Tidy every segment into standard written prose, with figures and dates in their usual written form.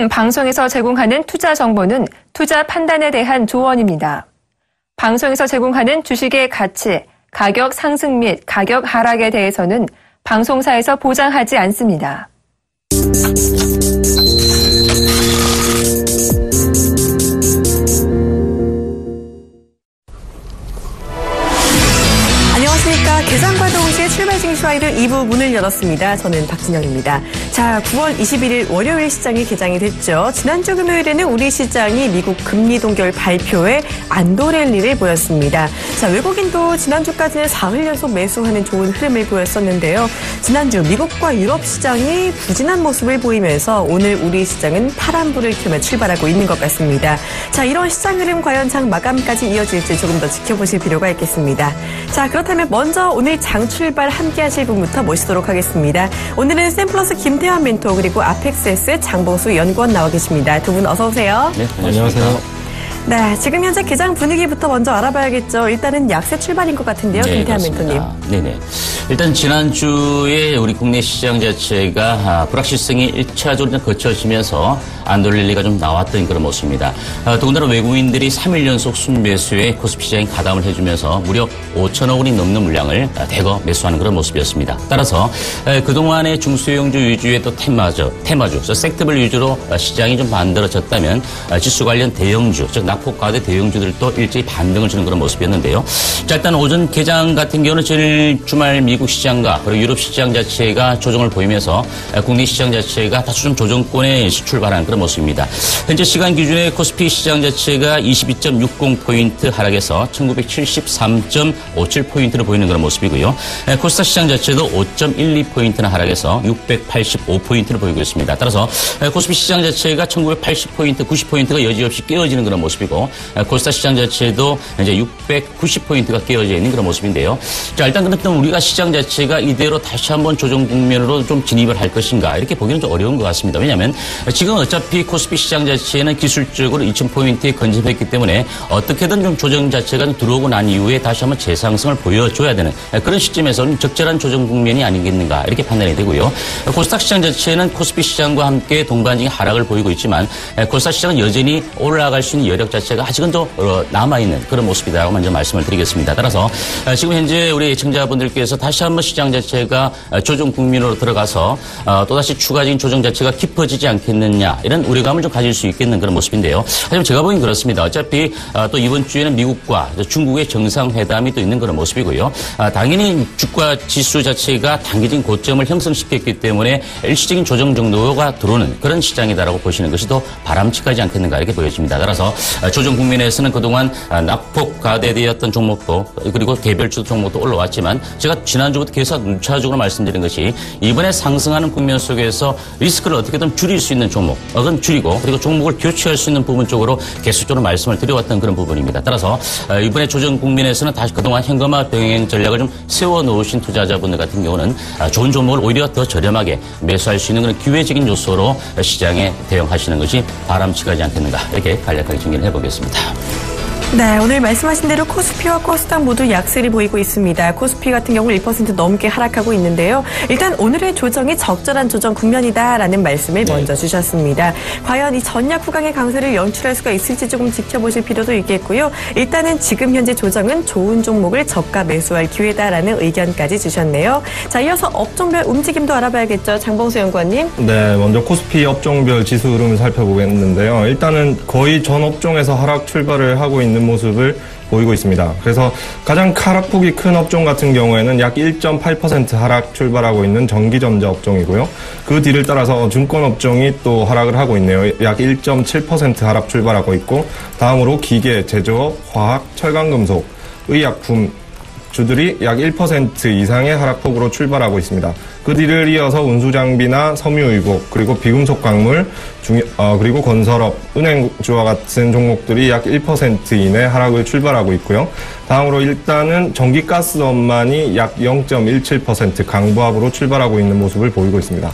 등 방송에서 제공하는 투자 정보는 투자 판단에 대한 조언입니다. 방송에서 제공하는 주식의 가치, 가격 상승 및 가격 하락에 대해서는 방송사에서 보장하지 않습니다. 안녕하십니까. 개장과 동시에 출발 증시 화요일 2부 문을 열었습니다. 저는 박진영입니다. 자, 9월 21일 월요일 시장이 개장이 됐죠. 지난주 금요일에는 우리 시장이 미국 금리 동결 발표에 안도 랠리를 보였습니다. 자, 외국인도 지난주까지는 사흘 연속 매수하는 좋은 흐름을 보였었는데요. 지난주 미국과 유럽 시장이 부진한 모습을 보이면서 오늘 우리 시장은 파란불을 켜며 출발하고 있는 것 같습니다. 자, 이런 시장 흐름 과연 장 마감까지 이어질지 조금 더 지켜보실 필요가 있겠습니다. 자, 그렇다면 먼저 오늘 장 출발 함께 하실 분부터 모시도록 하겠습니다. 오늘은 샘플러스 김태환 멘토 그리고 아펙스에스 장봉수 연구원 나와 계십니다. 두 분 어서 오세요. 네, 안녕하세요. 네, 지금 현재 개장 분위기부터 먼저 알아봐야겠죠. 일단은 약세 출발인 것 같은데요. 네, 김태환 멘토님. 네네. 일단 지난주에 우리 국내 시장 자체가 불확실성이 1차적으로 거쳐지면서 안돌릴리가 좀 나왔던 그런 모습입니다. 더군다나 외국인들이 3일 연속 순매수에 코스피 시장에 가담을 해주면서 무려 5천억 원이 넘는 물량을 대거 매수하는 그런 모습이었습니다. 따라서 그동안의 중소형주 위주의 또 테마주, 섹터별 위주로 시장이 좀 만들어졌다면 지수 관련 대형주, 즉 낙폭과대 대형주들도 일제히 반등을 주는 그런 모습이었는데요. 자, 일단 오전 개장 같은 경우는 주말 미국 시장과 그리고 유럽 시장 자체가 조정을 보이면서 국내 시장 자체가 다소 좀 조정권에 출발한 그런 모습입니다. 현재 시간 기준에 코스피 시장 자체가 22.60포인트 하락해서 1973.57포인트를 보이는 그런 모습이고요. 코스닥 시장 자체도 5.12포인트나 하락해서 685포인트를 보이고 있습니다. 따라서 코스피 시장 자체가 1980포인트, 90포인트가 여지없이 깨어지는 그런 모습이고 코스닥 시장 자체도 이제 690포인트가 깨어져 있는 그런 모습인데요. 자, 일단 그렇다면 우리가 시장 자체가 이대로 다시 한번 조정 국면으로 좀 진입을 할 것인가 이렇게 보기는 좀 어려운 것 같습니다. 왜냐하면 지금 어차피 코스피 시장 자체는 기술적으로 2000포인트에 근접했기 때문에 어떻게든 좀 조정 자체가 좀 들어오고 난 이후에 다시 한번 재상승을 보여줘야 되는 그런 시점에서는 적절한 조정 국면이 아니겠는가 이렇게 판단이 되고요. 코스닥 시장 자체는 코스피 시장과 함께 동반적인 하락을 보이고 있지만 코스닥 시장은 여전히 올라갈 수 있는 여력 자체가 아직은 더 남아있는 그런 모습이다라고 먼저 말씀을 드리겠습니다. 따라서 지금 현재 우리 청자분들께서 다시 한번 시장 자체가 조정 국면으로 들어가서 또다시 추가적인 조정 자체가 깊어지지 않겠느냐 이런 우려감을 좀 가질 수 있겠는 그런 모습인데요. 하지만 제가 보기엔 그렇습니다. 어차피 또 이번 주에는 미국과 중국의 정상회담이 또 있는 그런 모습이고요. 당연히 주가 지수 자체가 단기적인 고점을 형성시켰기 때문에 일시적인 조정 정도가 들어오는 그런 시장이다라고 보시는 것이 더 바람직하지 않겠는가 이렇게 보여집니다. 따라서 조정 국면에서는 그동안 낙폭 과대되었던 종목도 그리고 개별주 종목도 올라왔지만 제가 지난주부터 계속 누차적으로 말씀드린 것이 이번에 상승하는 국면 속에서 리스크를 어떻게든 줄일 수 있는 종목은 줄이고 그리고 종목을 교체할 수 있는 부분 쪽으로 계속적으로 말씀을 드려왔던 그런 부분입니다. 따라서 이번에 조정 국면에서는 다시 그동안 현금화 병행 전략을 좀 세워놓으신 투자자분들 같은 경우는 좋은 종목을 오히려 더 저렴하게 매수할 수 있는 그런 기회적인 요소로 시장에 대응하시는 것이 바람직하지 않겠는가 이렇게 간략하게 정리를 해보겠습니다. 네, 오늘 말씀하신 대로 코스피와 코스닥 모두 약세를 보이고 있습니다. 코스피 같은 경우 1% 넘게 하락하고 있는데요. 일단 오늘의 조정이 적절한 조정 국면이다라는 말씀을 먼저 주셨습니다. 과연 이 전략 후강의 강세를 연출할 수가 있을지 조금 지켜보실 필요도 있겠고요. 일단은 지금 현재 조정은 좋은 종목을 저가 매수할 기회다라는 의견까지 주셨네요. 자, 이어서 업종별 움직임도 알아봐야겠죠. 장봉수 연구원님. 네, 먼저 코스피 업종별 지수 흐름을 살펴보겠는데요. 일단은 거의 전 업종에서 하락 출발을 하고 있는 모습을 보이고 있습니다. 그래서 가장 하락폭이 큰 업종 같은 경우에는 약 1.8% 하락 출발하고 있는 전기전자 업종이고요. 그 뒤를 따라서 증권 업종이 또 하락을 하고 있네요. 약 1.7% 하락 출발하고 있고 다음으로 기계, 제조업, 화학, 철강금속, 의약품 주들이 약 1% 이상의 하락폭으로 출발하고 있습니다. 그 뒤를 이어서 운수장비나 섬유의복, 그리고 비금속 광물, 그리고 건설업, 은행주와 같은 종목들이 약 1% 이내 하락을 출발하고 있고요. 다음으로 일단은 전기가스업만이 약 0.17% 강보합으로 출발하고 있는 모습을 보이고 있습니다.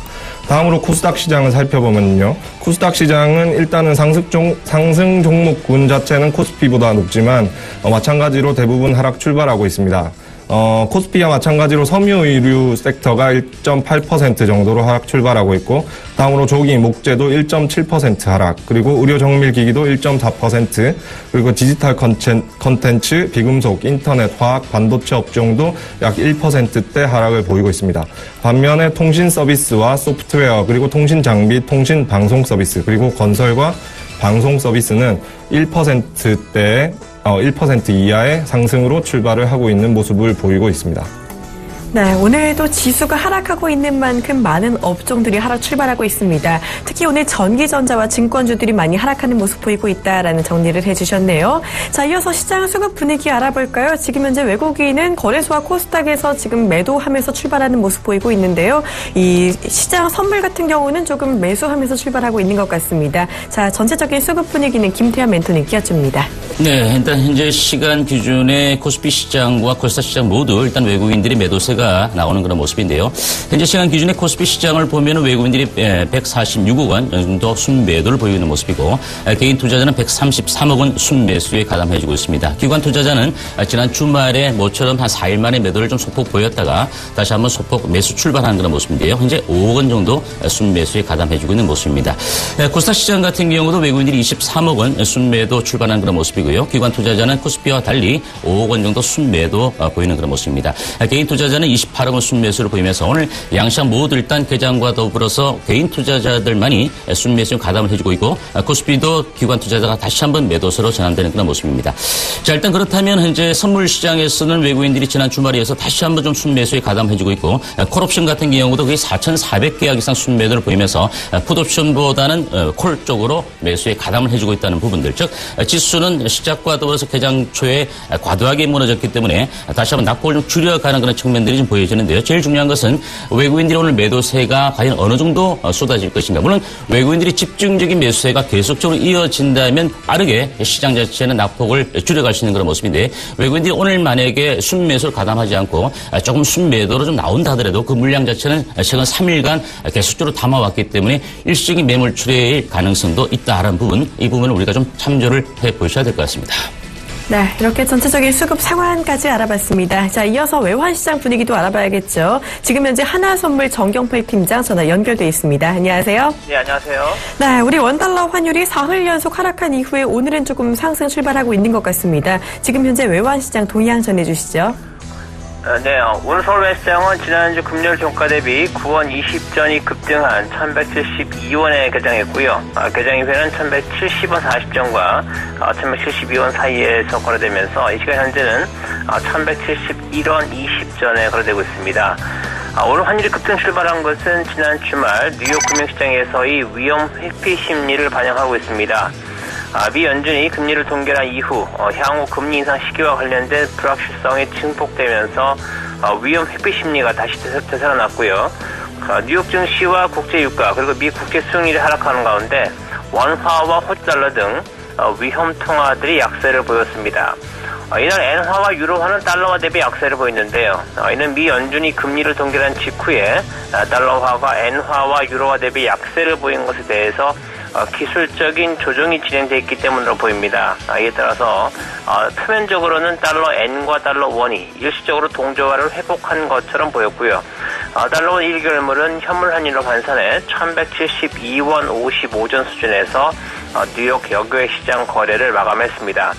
다음으로 코스닥 시장을 살펴보면요. 코스닥 시장은 일단은 상승 종목군 자체는 코스피보다 높지만 마찬가지로 대부분 하락 출발하고 있습니다. 코스피와 마찬가지로 섬유 의류 섹터가 1.8% 정도로 하락 출발하고 있고, 다음으로 조기, 목재도 1.7% 하락, 그리고 의료 정밀 기기도 1.4%, 그리고 디지털 컨텐츠, 비금속, 인터넷, 화학, 반도체 업종도 약 1%대 하락을 보이고 있습니다. 반면에 통신 서비스와 소프트웨어, 그리고 통신 장비, 통신 방송 서비스, 그리고 건설과 방송 서비스는 1%대의 1% 이하의 상승으로 출발을 하고 있는 모습을 보이고 있습니다. 네, 오늘도 지수가 하락하고 있는 만큼 많은 업종들이 하락 출발하고 있습니다. 특히 오늘 전기전자와 증권주들이 많이 하락하는 모습 보이고 있다라는 정리를 해주셨네요. 자, 이어서 시장 수급 분위기 알아볼까요? 지금 현재 외국인은 거래소와 코스닥에서 지금 매도하면서 출발하는 모습 보이고 있는데요. 이 시장 선물 같은 경우는 조금 매수하면서 출발하고 있는 것 같습니다. 자, 전체적인 수급 분위기는 김태현 멘토님께 여쭙니다. 네, 일단 현재 시간 기준에 코스피 시장과 코스닥 시장 모두 일단 외국인들이 매도세가 나오는 그런 모습인데요. 현재 시간 기준에 코스피 시장을 보면 외국인들이 146억 원 정도 순매도를 보이고 있는 모습이고, 개인 투자자는 133억 원 순매수에 가담해주고 있습니다. 기관 투자자는 지난 주말에 모처럼 한 4일 만에 매도를 좀 소폭 보였다가 다시 한번 소폭 매수 출발하는 그런 모습인데요. 현재 5억 원 정도 순매수에 가담해주고 있는 모습입니다. 코스닥 시장 같은 경우도 외국인들이 23억 원 순매도 출발하는 그런 모습이고요. 기관 투자자는 코스피와 달리 5억 원 정도 순매도 보이는 그런 모습입니다. 개인 투자자는 28억 원 순매수를 보이면서 오늘 양시장 모두 일단 개장과 더불어서 개인 투자자들만이 순매수 가담을 해주고 있고, 코스피도 기관 투자자가 다시 한번 매도세로 전환되는 그런 모습입니다. 자, 일단 그렇다면 현재 선물 시장에서는 외국인들이 지난 주말에 이어서 다시 한번 좀 순매수에 가담해주고 있고, 콜옵션 같은 경우도 거의 4,400계약 이상 순매도를 보이면서 풋옵션보다는 콜 쪽으로 매수에 가담을 해주고 있다는 부분들, 즉 지수는 시작과 더불어서 개장 초에 과도하게 무너졌기 때문에 다시 한번 낙폭을 좀 줄여가는 그런 측면들이 좀 보여지는데요. 제일 중요한 것은 외국인들이 오늘 매도세가 과연 어느 정도 쏟아질 것인가. 물론 외국인들이 집중적인 매수세가 계속적으로 이어진다면 빠르게 시장 자체는 낙폭을 줄여갈 수 있는 그런 모습인데, 외국인들이 오늘 만약에 순매수를 가담하지 않고 조금 순매도로 좀 나온다 하더라도 그 물량 자체는 최근 3일간 계속적으로 담아왔기 때문에 일시적인 매물 출회의 가능성도 있다라는 부분, 이 부분을 우리가 좀 참조를 해보셔야 될 것 같습니다. 네, 이렇게 전체적인 수급 상황까지 알아봤습니다. 자, 이어서 외환시장 분위기도 알아봐야겠죠. 지금 현재 하나선물 정경필 팀장 전화 연결돼 있습니다. 안녕하세요. 네, 안녕하세요. 네, 우리 원달러 환율이 4흘 연속 하락한 이후에 오늘은 조금 상승 출발하고 있는 것 같습니다. 지금 현재 외환시장 동향 전해주시죠. 네, 오늘 서울 외시장은 지난주 금요일 종가 대비 9원 20전이 급등한 1172원에 개장했고요. 개장 이후에는 1170원 40전과 1172원 사이에서 거래되면서 이 시간 현재는 1171원 20전에 거래되고 있습니다. 오늘 환율이 급등 출발한 것은 지난 주말 뉴욕 금융시장에서의 위험 회피 심리를 반영하고 있습니다. 미 연준이 금리를 동결한 이후 향후 금리 인상 시기와 관련된 불확실성이 증폭되면서 위험 회피 심리가 다시 되살아났고요. 뉴욕 증시와 국제 유가 그리고 미 국채 수익률이 하락하는 가운데 원화와 호주달러 등 위험 통화들이 약세를 보였습니다. 이날 엔화와 유로화는 달러화 대비 약세를 보였는데요. 이는 미 연준이 금리를 동결한 직후에 달러화가 엔화와 유로화 대비 약세를 보인 것에 대해서 기술적인 조정이 진행되어 있기 때문으로 보입니다. 이에 따라서 표면적으로는 달러 N과 달러 원이 일시적으로 동조화를 회복한 것처럼 보였고요. 달러 원 1개월물은 현물 환율로 환산해 1172원 55전 수준에서 뉴욕 여교의 시장 거래를 마감했습니다.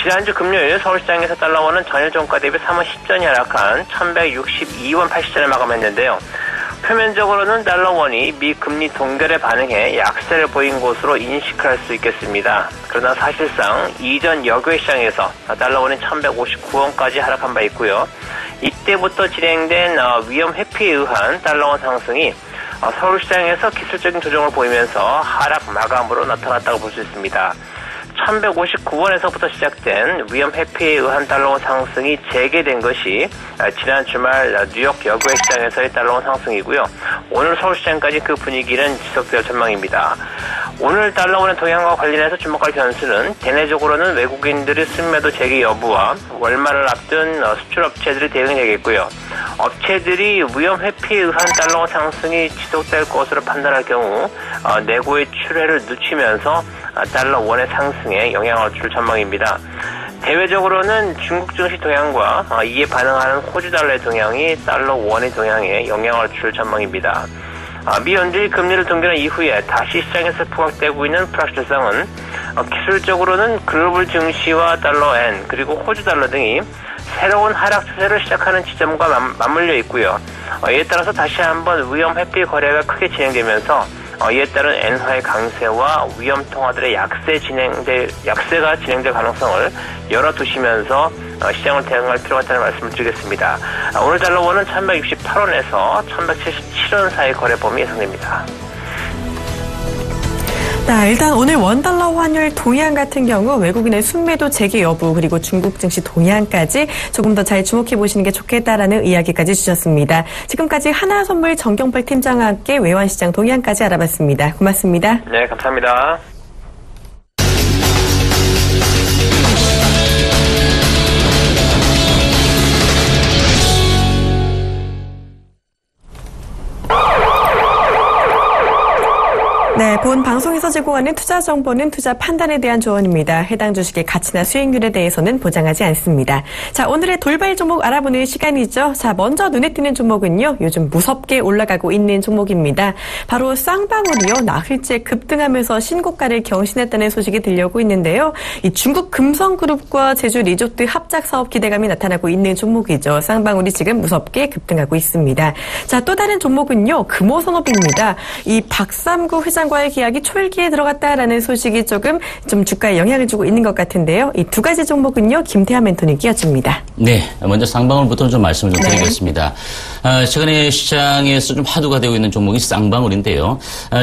지난주 금요일 서울시장에서 달러원은 전일 종가 대비 3원 10전이 하락한 1162원 80전을 마감했는데요. 표면적으로는 달러원이 미 금리 동결에 반응해 약세를 보인 것으로 인식할 수 있겠습니다. 그러나 사실상 이전 여교의 시장에서 달러원은 1159원까지 하락한 바 있고요. 이때부터 진행된 위험 회피에 의한 달러원 상승이 서울시장에서 기술적인 조정을 보이면서 하락 마감으로 나타났다고 볼 수 있습니다. 1159원에서부터 시작된 위험 회피에 의한 달러원 상승이 재개된 것이 지난 주말 뉴욕 여교의 시장에서의 달러원 상승이고요. 오늘 서울시장까지 그 분위기는 지속될 전망입니다. 오늘 달러원의 동향과 관련해서 주목할 변수는 대내적으로는 외국인들의 순매도 재개 여부와 월말을 앞둔 수출업체들의 대응이 되겠고요. 업체들이 위험 회피에 의한 달러원 상승이 지속될 것으로 판단할 경우 내고의 출회를 늦추면서 달러 원의 상승에 영향을 줄 전망입니다. 대외적으로는 중국 증시 동향과 이에 반응하는 호주 달러의 동향이 달러 원의 동향에 영향을 줄 전망입니다. 미 연준이 금리를 동결한 이후에 다시 시장에서 부각되고 있는 불확실성은 기술적으로는 글로벌 증시와 달러 엔 그리고 호주 달러 등이 새로운 하락 추세를 시작하는 지점과 맞물려 있고요. 이에 따라서 다시 한번 위험 회피 거래가 크게 진행되면서 이에 따른 엔화의 강세와 위험 통화들의 약세가 진행될 가능성을 열어두시면서 시장을 대응할 필요가 있다는 말씀을 드리겠습니다. 오늘 달러 원은 1168원에서 1177원 사이 거래 범위 예상됩니다. 네, 일단 오늘 원달러 환율 동향 같은 경우 외국인의 순매도 재개 여부 그리고 중국 증시 동향까지 조금 더 잘 주목해 보시는 게 좋겠다라는 이야기까지 주셨습니다. 지금까지 하나선물 정경팔 팀장과 함께 외환시장 동향까지 알아봤습니다. 고맙습니다. 네, 감사합니다. 네, 본 방송에서 제공하는 투자 정보는 투자 판단에 대한 조언입니다. 해당 주식의 가치나 수익률에 대해서는 보장하지 않습니다. 자, 오늘의 돌발 종목 알아보는 시간이죠. 자, 먼저 눈에 띄는 종목은요. 요즘 무섭게 올라가고 있는 종목입니다. 바로 쌍방울이요. 나흘째 급등하면서 신고가를 경신했다는 소식이 들려오고 있는데요. 이 중국 금성그룹과 제주 리조트 합작 사업 기대감이 나타나고 있는 종목이죠. 쌍방울이 지금 무섭게 급등하고 있습니다. 자, 또 다른 종목은요. 금호산업입니다. 이 박삼구 회장 과의 계약이 초일기에 들어갔다라는 소식이 조금 좀 주가에 영향을 주고 있는 것 같은데요. 이 두 가지 종목은요. 김태하 멘토님 끼워줍니다. 네, 먼저 쌍방울부터 좀 말씀을 좀 드리겠습니다. 최근에 시장에서 좀 화두가 되고 있는 종목이 쌍방울인데요.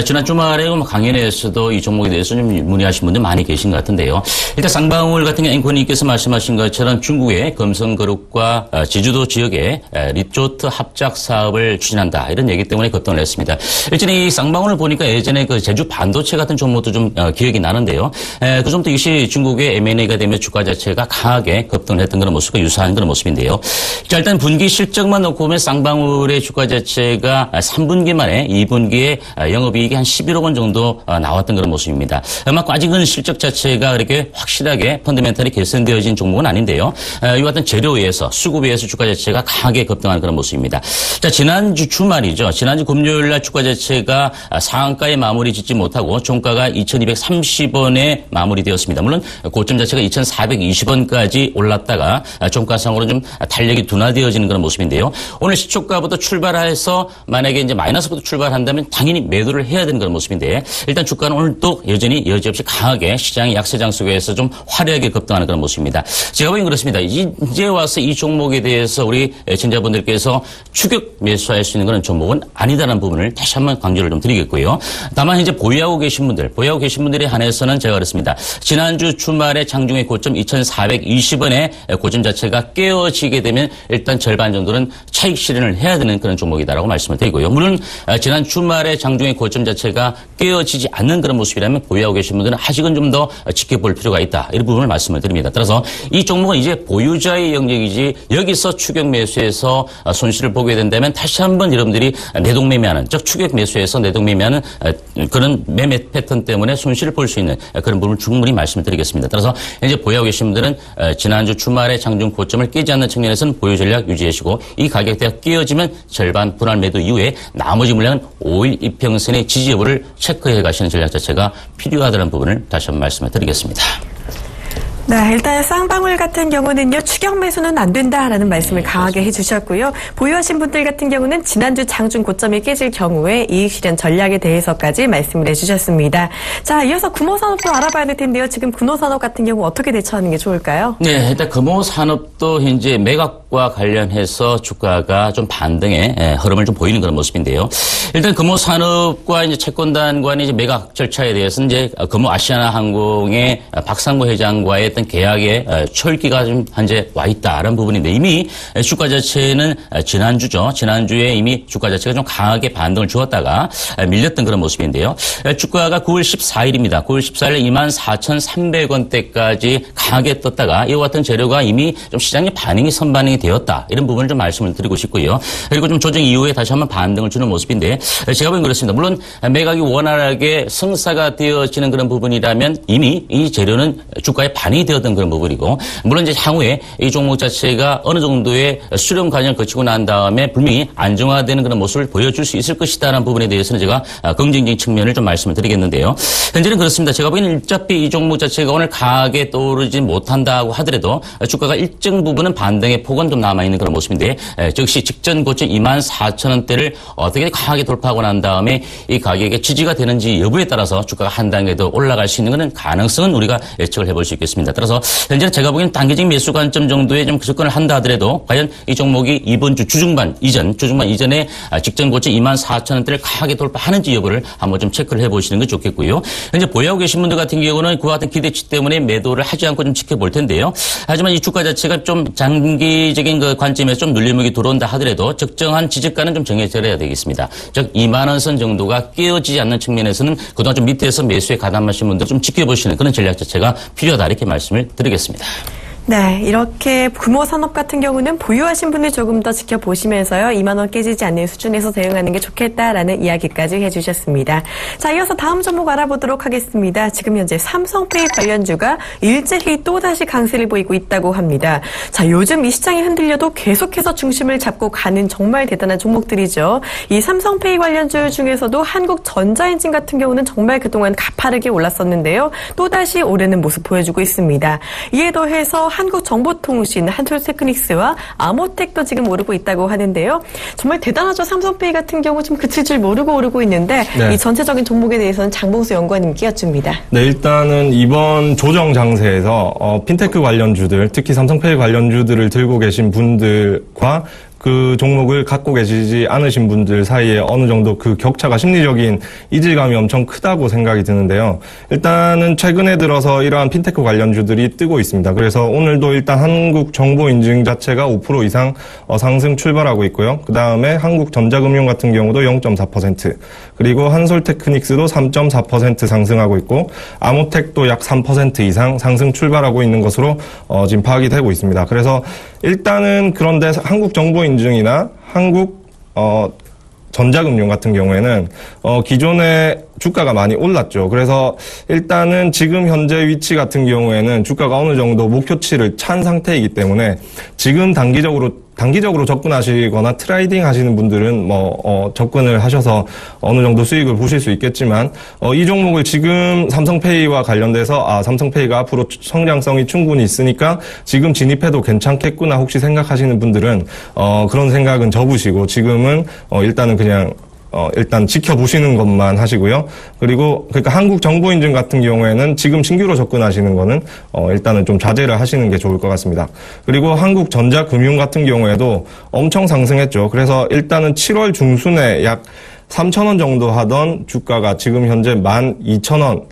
지난 주말에 강연회에서도 이 종목에 대해서 좀 문의하신 분들 많이 계신 것 같은데요. 일단 쌍방울 같은 경우 앵커님께서 말씀하신 것처럼 중국의 금성그룹과 제주도 지역의 리조트 합작 사업을 추진한다 이런 얘기 때문에 급등을 했습니다. 일전에 이 쌍방울을 보니까 예전에 그 제주 반도체 같은 종목도 좀 기억이 나는데요. 그 종목도 역시 중국의 M&A가 되면 주가 자체가 강하게 급등을 했던 그런 모습과 유사한 그런 모습인데요. 자, 일단 분기 실적만 놓고 보면 쌍방울의 주가 자체가 3분기 만에 2분기에 영업이익이 한 11억 원 정도 나왔던 그런 모습입니다. 아마 아직은 실적 자체가 그렇게 확실하게 펀더멘털이 개선되어진 종목은 아닌데요. 이와 같은 재료에서 수급에서 주가 자체가 강하게 급등하는 그런 모습입니다. 자, 지난주 주말이죠. 지난주 금요일 날 주가 자체가 상한가에 마무리 짓지 못하고 종가가 2230원에 마무리되었습니다. 물론 고점 자체가 2420원까지 올랐다가 종가상으로 좀 탄력이 둔화되어지는 그런 모습인데요. 오늘 시초가부터 출발해서 만약에 이제 마이너스부터 출발한다면 당연히 매도를 해야 되는 그런 모습인데 일단 주가는 오늘 또 여전히 여지없이 강하게 시장의 약세장 속에서 좀 화려하게 급등하는 그런 모습입니다. 제가 보기엔 그렇습니다. 이제 와서 이 종목에 대해서 우리 시청자분들께서 추격 매수할 수 있는 그런 종목은 아니다라는 부분을 다시 한번 강조를 좀 드리겠고요. 다만 이제 보유하고 계신 분들에 한해서는 제가 그렇습니다. 지난주 주말에 장중의 고점 2420원에 고점 자체가 깨어지게 되면 일단 절반 정도는 차익 실현을 해야 되는 그런 종목이다라고 말씀을 드리고요. 물론 지난 주말에 장중의 고점 자체가 깨어지지 않는 그런 모습이라면 보유하고 계신 분들은 아직은 좀 더 지켜볼 필요가 있다. 이런 부분을 말씀을 드립니다. 따라서 이 종목은 이제 보유자의 영역이지 여기서 추격 매수해서 손실을 보게 된다면 다시 한번 여러분들이 내동매매하는 즉 추격 매수해서 내동매매하는 그런 매매 패턴 때문에 손실을 볼 수 있는 그런 부분을 충분히 말씀을 드리겠습니다. 따라서 이제 보유하고 계신 분들은 지난주 주말에 장중 고점을 깨지 않는 측면에서는 보유 전략 유지하시고 이 가격대가 깨어지면 절반 분할 매도 이후에 나머지 물량은 5일 이평선의 지지 여부를 체크해 가시는 전략 자체가 필요하다는 부분을 다시 한번 말씀을 드리겠습니다. 네, 일단 쌍방울 같은 경우는요. 추격 매수는 안 된다라는 말씀을 강하게 해주셨고요. 보유하신 분들 같은 경우는 지난주 장중 고점이 깨질 경우에 이익 실현 전략에 대해서까지 말씀을 해주셨습니다. 자, 이어서 금호산업도 알아봐야 될 텐데요. 지금 금호산업 같은 경우 어떻게 대처하는 게 좋을까요? 네, 일단 금호산업도 현재 매각과 관련해서 주가가 좀 반등의 흐름을 좀 보이는 그런 모습인데요. 일단 금호산업과 이제 채권단 간의 이제 매각 절차에 대해서는 이제 금호아시아나항공의 박상무 회장과의 어떤 계약의 초일기가 좀 현재 와 있다라는 부분인데 이미 주가 자체는 지난주에 이미 주가 자체가 좀 강하게 반등을 주었다가 밀렸던 그런 모습인데요. 주가가 9월 14일입니다. 9월 14일 24,300원대까지 강하게 떴다가 이와 같은 재료가 이미 좀 시장의 반응이 선반영이 되었다. 이런 부분을 좀 말씀을 드리고 싶고요. 그리고 좀 조정 이후에 다시 한번 반등을 주는 모습인데 제가 보기엔 그렇습니다. 물론 매각이 원활하게 성사가 되어지는 그런 부분이라면 이미 이 재료는 주가에 반영이 되었던 그런 부분이고 물론 이제 향후에 이 종목 자체가 어느 정도의 수렴 과정을 거치고 난 다음에 분명히 안정화되는 그런 모습을 보여줄 수 있을 것이다라는 부분에 대해서는 제가 긍정적인 측면을 좀 말씀을 드리겠는데요. 현재는 그렇습니다. 제가 보기에는 어차피 이 종목 자체가 오늘 강하게 떠오르지 못한다고 하더라도 주가가 일정 부분은 반등의 폭은 좀 남아있는 그런 모습인데 즉시 직전 고점 24,000원대를 어떻게 강하게 돌파하고 난 다음에 이 가격에 지지가 되는지 여부에 따라서 주가가 한 단계 더 올라갈 수 있는 것은 가능성은 우리가 예측을 해볼 수 있겠습니다. 따라서 현재는 제가 보기에는 단기적인 매수 관점 정도의 좀 접근을 한다 하더라도 과연 이 종목이 이번 주 주중반 이전에 직전 고점 24,000원대를 강하게 돌파하는지 여부를 한번 좀 체크를 해보시는 게 좋겠고요. 현재 보유하고 계신 분들 같은 경우는 그와 같은 기대치 때문에 매도를 하지 않고 좀 지켜볼 텐데요. 하지만 이 주가 자체가 좀 장기적인 그 관점에서 좀 눌림목이 들어온다 하더라도 적정한 지지가는 좀 정해져야 되겠습니다. 즉 2만 원 선 정도가 깨어지지 않는 측면에서는 그동안 좀 밑에서 매수에 가담하신 분들 좀 지켜보시는 그런 전략 자체가 필요하다 이렇게 말씀을 드리겠습니다. 네, 이렇게 규모 산업 같은 경우는 보유하신 분들 조금 더 지켜보시면서요. 2만 원 깨지지 않는 수준에서 대응하는 게 좋겠다라는 이야기까지 해주셨습니다. 자, 이어서 다음 종목 알아보도록 하겠습니다. 지금 현재 삼성페이 관련주가 일제히 또다시 강세를 보이고 있다고 합니다. 자, 요즘 이 시장이 흔들려도 계속해서 중심을 잡고 가는 정말 대단한 종목들이죠. 이 삼성페이 관련주 중에서도 한국전자엔진 같은 경우는 정말 그동안 가파르게 올랐었는데요. 또다시 오르는 모습 보여주고 있습니다. 이에 더해서 한국정보통신, 한솔테크닉스와 아모텍도 지금 오르고 있다고 하는데요. 정말 대단하죠. 삼성페이 같은 경우 좀 그칠 줄 모르고 오르고 있는데 이 전체적인 종목에 대해서는 장봉수 연구원님께 여쭙니다. 네, 일단은 이번 조정 장세에서 핀테크 관련주들, 특히 삼성페이 관련주들을 들고 계신 분들과 그 종목을 갖고 계시지 않으신 분들 사이에 어느 정도 그 격차가 심리적인 이질감이 엄청 크다고 생각이 드는데요. 일단은 최근에 들어서 이러한 핀테크 관련주들이 뜨고 있습니다. 그래서 오늘도 일단 한국정보인증 자체가 5% 이상 상승 출발하고 있고요. 그 다음에 한국전자금융 같은 경우도 0.4%, 그리고 한솔테크닉스도 3.4% 상승하고 있고 아모텍도 약 3% 이상 상승 출발하고 있는 것으로 지금 파악이 되고 있습니다. 그래서 일단은 그런데 한국정보인증이나 한국 전자금융 같은 경우에는 기존에 주가가 많이 올랐죠. 그래서 일단은 지금 현재 위치 같은 경우에는 주가가 어느 정도 목표치를 찬 상태이기 때문에 지금 단기적으로 접근하시거나 트레이딩 하시는 분들은 접근을 하셔서 어느 정도 수익을 보실 수 있겠지만 이 종목을 지금 삼성페이와 관련돼서 삼성페이가 앞으로 성장성이 충분히 있으니까 지금 진입해도 괜찮겠구나 혹시 생각하시는 분들은 그런 생각은 접으시고 지금은 일단은 그냥 일단 지켜보시는 것만 하시고요. 그리고 그러니까 한국정보인증 같은 경우에는 지금 신규로 접근하시는 거는 일단은 좀 자제를 하시는 게 좋을 것 같습니다. 그리고 한국전자금융 같은 경우에도 엄청 상승했죠. 그래서 일단은 7월 중순에 약 3,000원 정도 하던 주가가 지금 현재 12,000원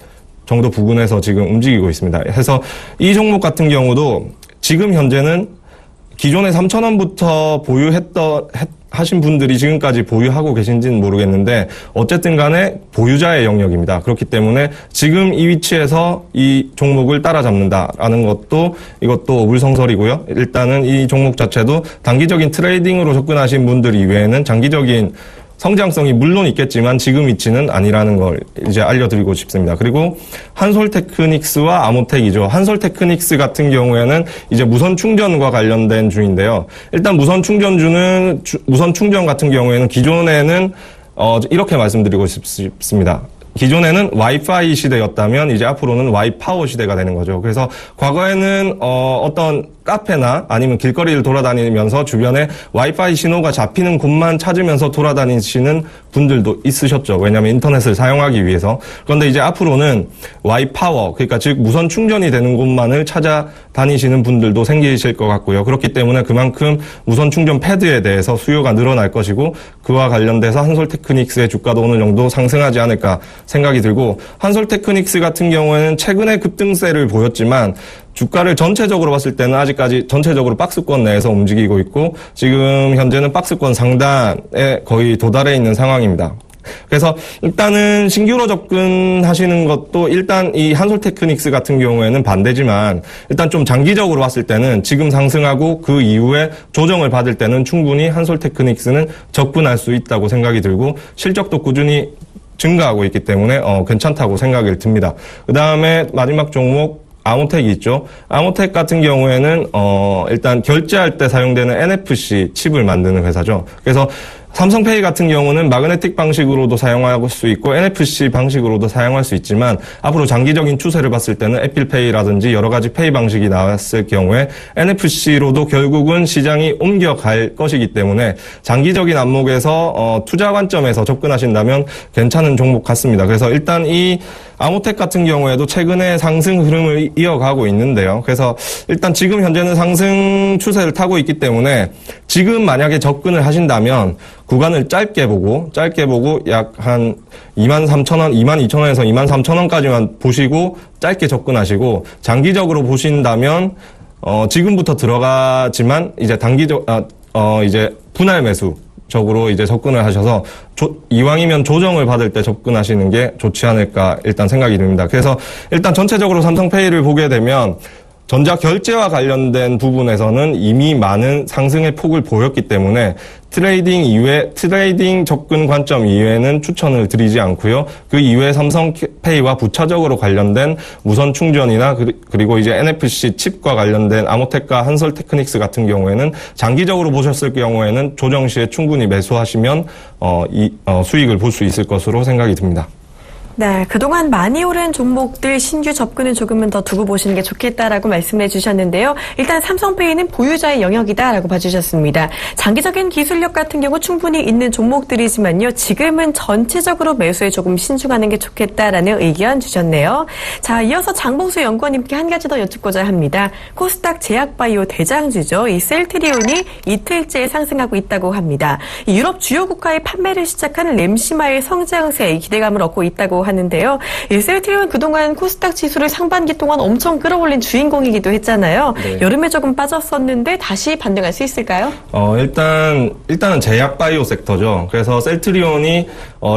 정도 부근에서 지금 움직이고 있습니다. 그래서 이 종목 같은 경우도 지금 현재는 기존에 3,000원부터 하신 분들이 지금까지 보유하고 계신지는 모르겠는데 어쨌든 간에 보유자의 영역입니다. 그렇기 때문에 지금 이 위치에서 이 종목을 따라잡는다라는 것도 이것도 물성설이고요. 일단은 이 종목 자체도 단기적인 트레이딩으로 접근하신 분들 이외에는 장기적인 성장성이 물론 있겠지만 지금 위치는 아니라는 걸 이제 알려드리고 싶습니다. 그리고 한솔테크닉스와 아모텍이죠. 한솔테크닉스 같은 경우에는 이제 무선 충전과 관련된 주인데요. 일단 무선 충전 같은 경우에는 기존에는 이렇게 말씀드리고 싶습니다. 기존에는 와이파이 시대였다면 이제 앞으로는 와이파워 시대가 되는 거죠. 그래서 과거에는 어떤 카페나 아니면 길거리를 돌아다니면서 주변에 와이파이 신호가 잡히는 곳만 찾으면서 돌아다니시는 분들도 있으셨죠. 왜냐하면 인터넷을 사용하기 위해서. 그런데 이제 앞으로는 와이파워, 그러니까 즉 무선 충전이 되는 곳만을 찾아다니시는 분들도 생기실 것 같고요. 그렇기 때문에 그만큼 무선 충전 패드에 대해서 수요가 늘어날 것이고 그와 관련돼서 한솔테크닉스의 주가도 어느 정도 상승하지 않을까 생각이 들고, 한솔테크닉스 같은 경우에는 최근에 급등세를 보였지만 주가를 전체적으로 봤을 때는 아직까지 전체적으로 박스권 내에서 움직이고 있고 지금 현재는 박스권 상단에 거의 도달해 있는 상황입니다. 그래서 일단은 신규로 접근하시는 것도 일단 이 한솔테크닉스 같은 경우에는 반대지만 일단 좀 장기적으로 봤을 때는 지금 상승하고 그 이후에 조정을 받을 때는 충분히 한솔테크닉스는 접근할 수 있다고 생각이 들고 실적도 꾸준히 증가하고 있기 때문에 괜찮다고 생각이 듭니다. 그 다음에 마지막 종목 아모텍이 있죠. 아모텍 같은 경우에는 일단 결제할 때 사용되는 NFC 칩을 만드는 회사죠. 그래서 삼성페이 같은 경우는 마그네틱 방식으로도 사용할 수 있고 NFC 방식으로도 사용할 수 있지만 앞으로 장기적인 추세를 봤을 때는 애플페이라든지 여러 가지 페이 방식이 나왔을 경우에 NFC로도 결국은 시장이 옮겨갈 것이기 때문에 장기적인 안목에서 투자 관점에서 접근하신다면 괜찮은 종목 같습니다. 그래서 일단 이 아모텍 같은 경우에도 최근에 상승 흐름을 이어가고 있는데요. 그래서 일단 지금 현재는 상승 추세를 타고 있기 때문에 지금 만약에 접근을 하신다면 구간을 짧게 보고 약 한 23,000원, 22,000원에서 23,000원까지만 보시고 짧게 접근하시고 장기적으로 보신다면 지금부터 들어가지만 이제 이제 분할 매수 적으로 이제 접근을 하셔서 이왕이면 조정을 받을 때 접근하시는 게 좋지 않을까 일단 생각이 듭니다. 그래서 일단 전체적으로 삼성페이를 보게 되면 전자결제와 관련된 부분에서는 이미 많은 상승의 폭을 보였기 때문에 트레이딩 접근 관점 이외에는 추천을 드리지 않고요. 그 이외에 삼성페이와 부차적으로 관련된 무선 충전이나 그리고 이제 NFC 칩과 관련된 아모텍과 한솔테크닉스 같은 경우에는 장기적으로 보셨을 경우에는 조정 시에 충분히 매수하시면 수익을 볼 수 있을 것으로 생각이 듭니다. 네, 그동안 많이 오른 종목들 신규 접근은 조금은 더 두고 보시는 게 좋겠다라고 말씀해 주셨는데요. 일단 삼성페이는 보유자의 영역이다라고 봐주셨습니다. 장기적인 기술력 같은 경우 충분히 있는 종목들이지만요. 지금은 전체적으로 매수에 조금 신중하는 게 좋겠다라는 의견 주셨네요. 자, 이어서 장봉수 연구원님께 한 가지 더 여쭙고자 합니다. 코스닥 제약바이오 대장주죠. 이 셀트리온이 이틀째 상승하고 있다고 합니다. 이 유럽 주요 국가의 판매를 시작한 램시마의 성장세에 기대감을 얻고 있다고 하는데요. 셀트리온 그동안 코스닥 지수를 상반기 동안 엄청 끌어올린 주인공이기도 했잖아요. 네. 여름에 조금 빠졌었는데 다시 반등할 수 있을까요? 일단은 제약바이오 섹터죠. 그래서 셀트리온이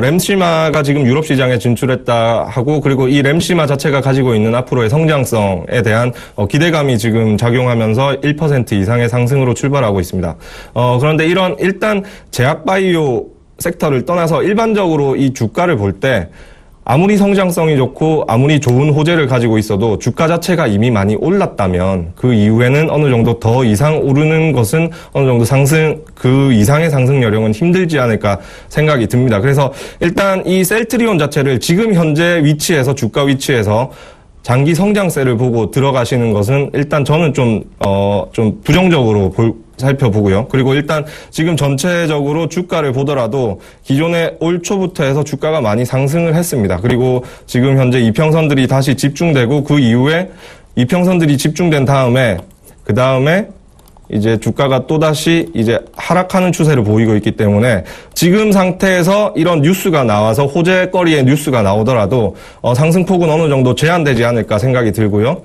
램시마가 지금 유럽 시장에 진출했다 하고 그리고 이 램시마 자체가 가지고 있는 앞으로의 성장성에 대한 기대감이 지금 작용하면서 1% 이상의 상승으로 출발하고 있습니다. 그런데 일단 제약바이오 섹터를 떠나서 일반적으로 이 주가를 볼 때 아무리 성장성이 좋고 아무리 좋은 호재를 가지고 있어도 주가 자체가 이미 많이 올랐다면 그 이후에는 어느 정도 더 이상 오르는 것은 어느 정도 그 이상의 상승 여력은 힘들지 않을까 생각이 듭니다. 그래서 일단 이 셀트리온 자체를 지금 현재 위치에서 주가 위치에서 장기 성장세를 보고 들어가시는 것은 일단 저는 좀 부정적으로 살펴보고요. 그리고 일단 지금 전체적으로 주가를 보더라도 기존에 올 초부터 해서 주가가 많이 상승을 했습니다. 그리고 지금 현재 이평선들이 다시 집중되고 그 이후에 이평선들이 집중된 다음에 그 다음에 이제 주가가 또다시 이제 하락하는 추세를 보이고 있기 때문에 지금 상태에서 이런 뉴스가 나와서 호재거리의 뉴스가 나오더라도 상승폭은 어느 정도 제한되지 않을까 생각이 들고요.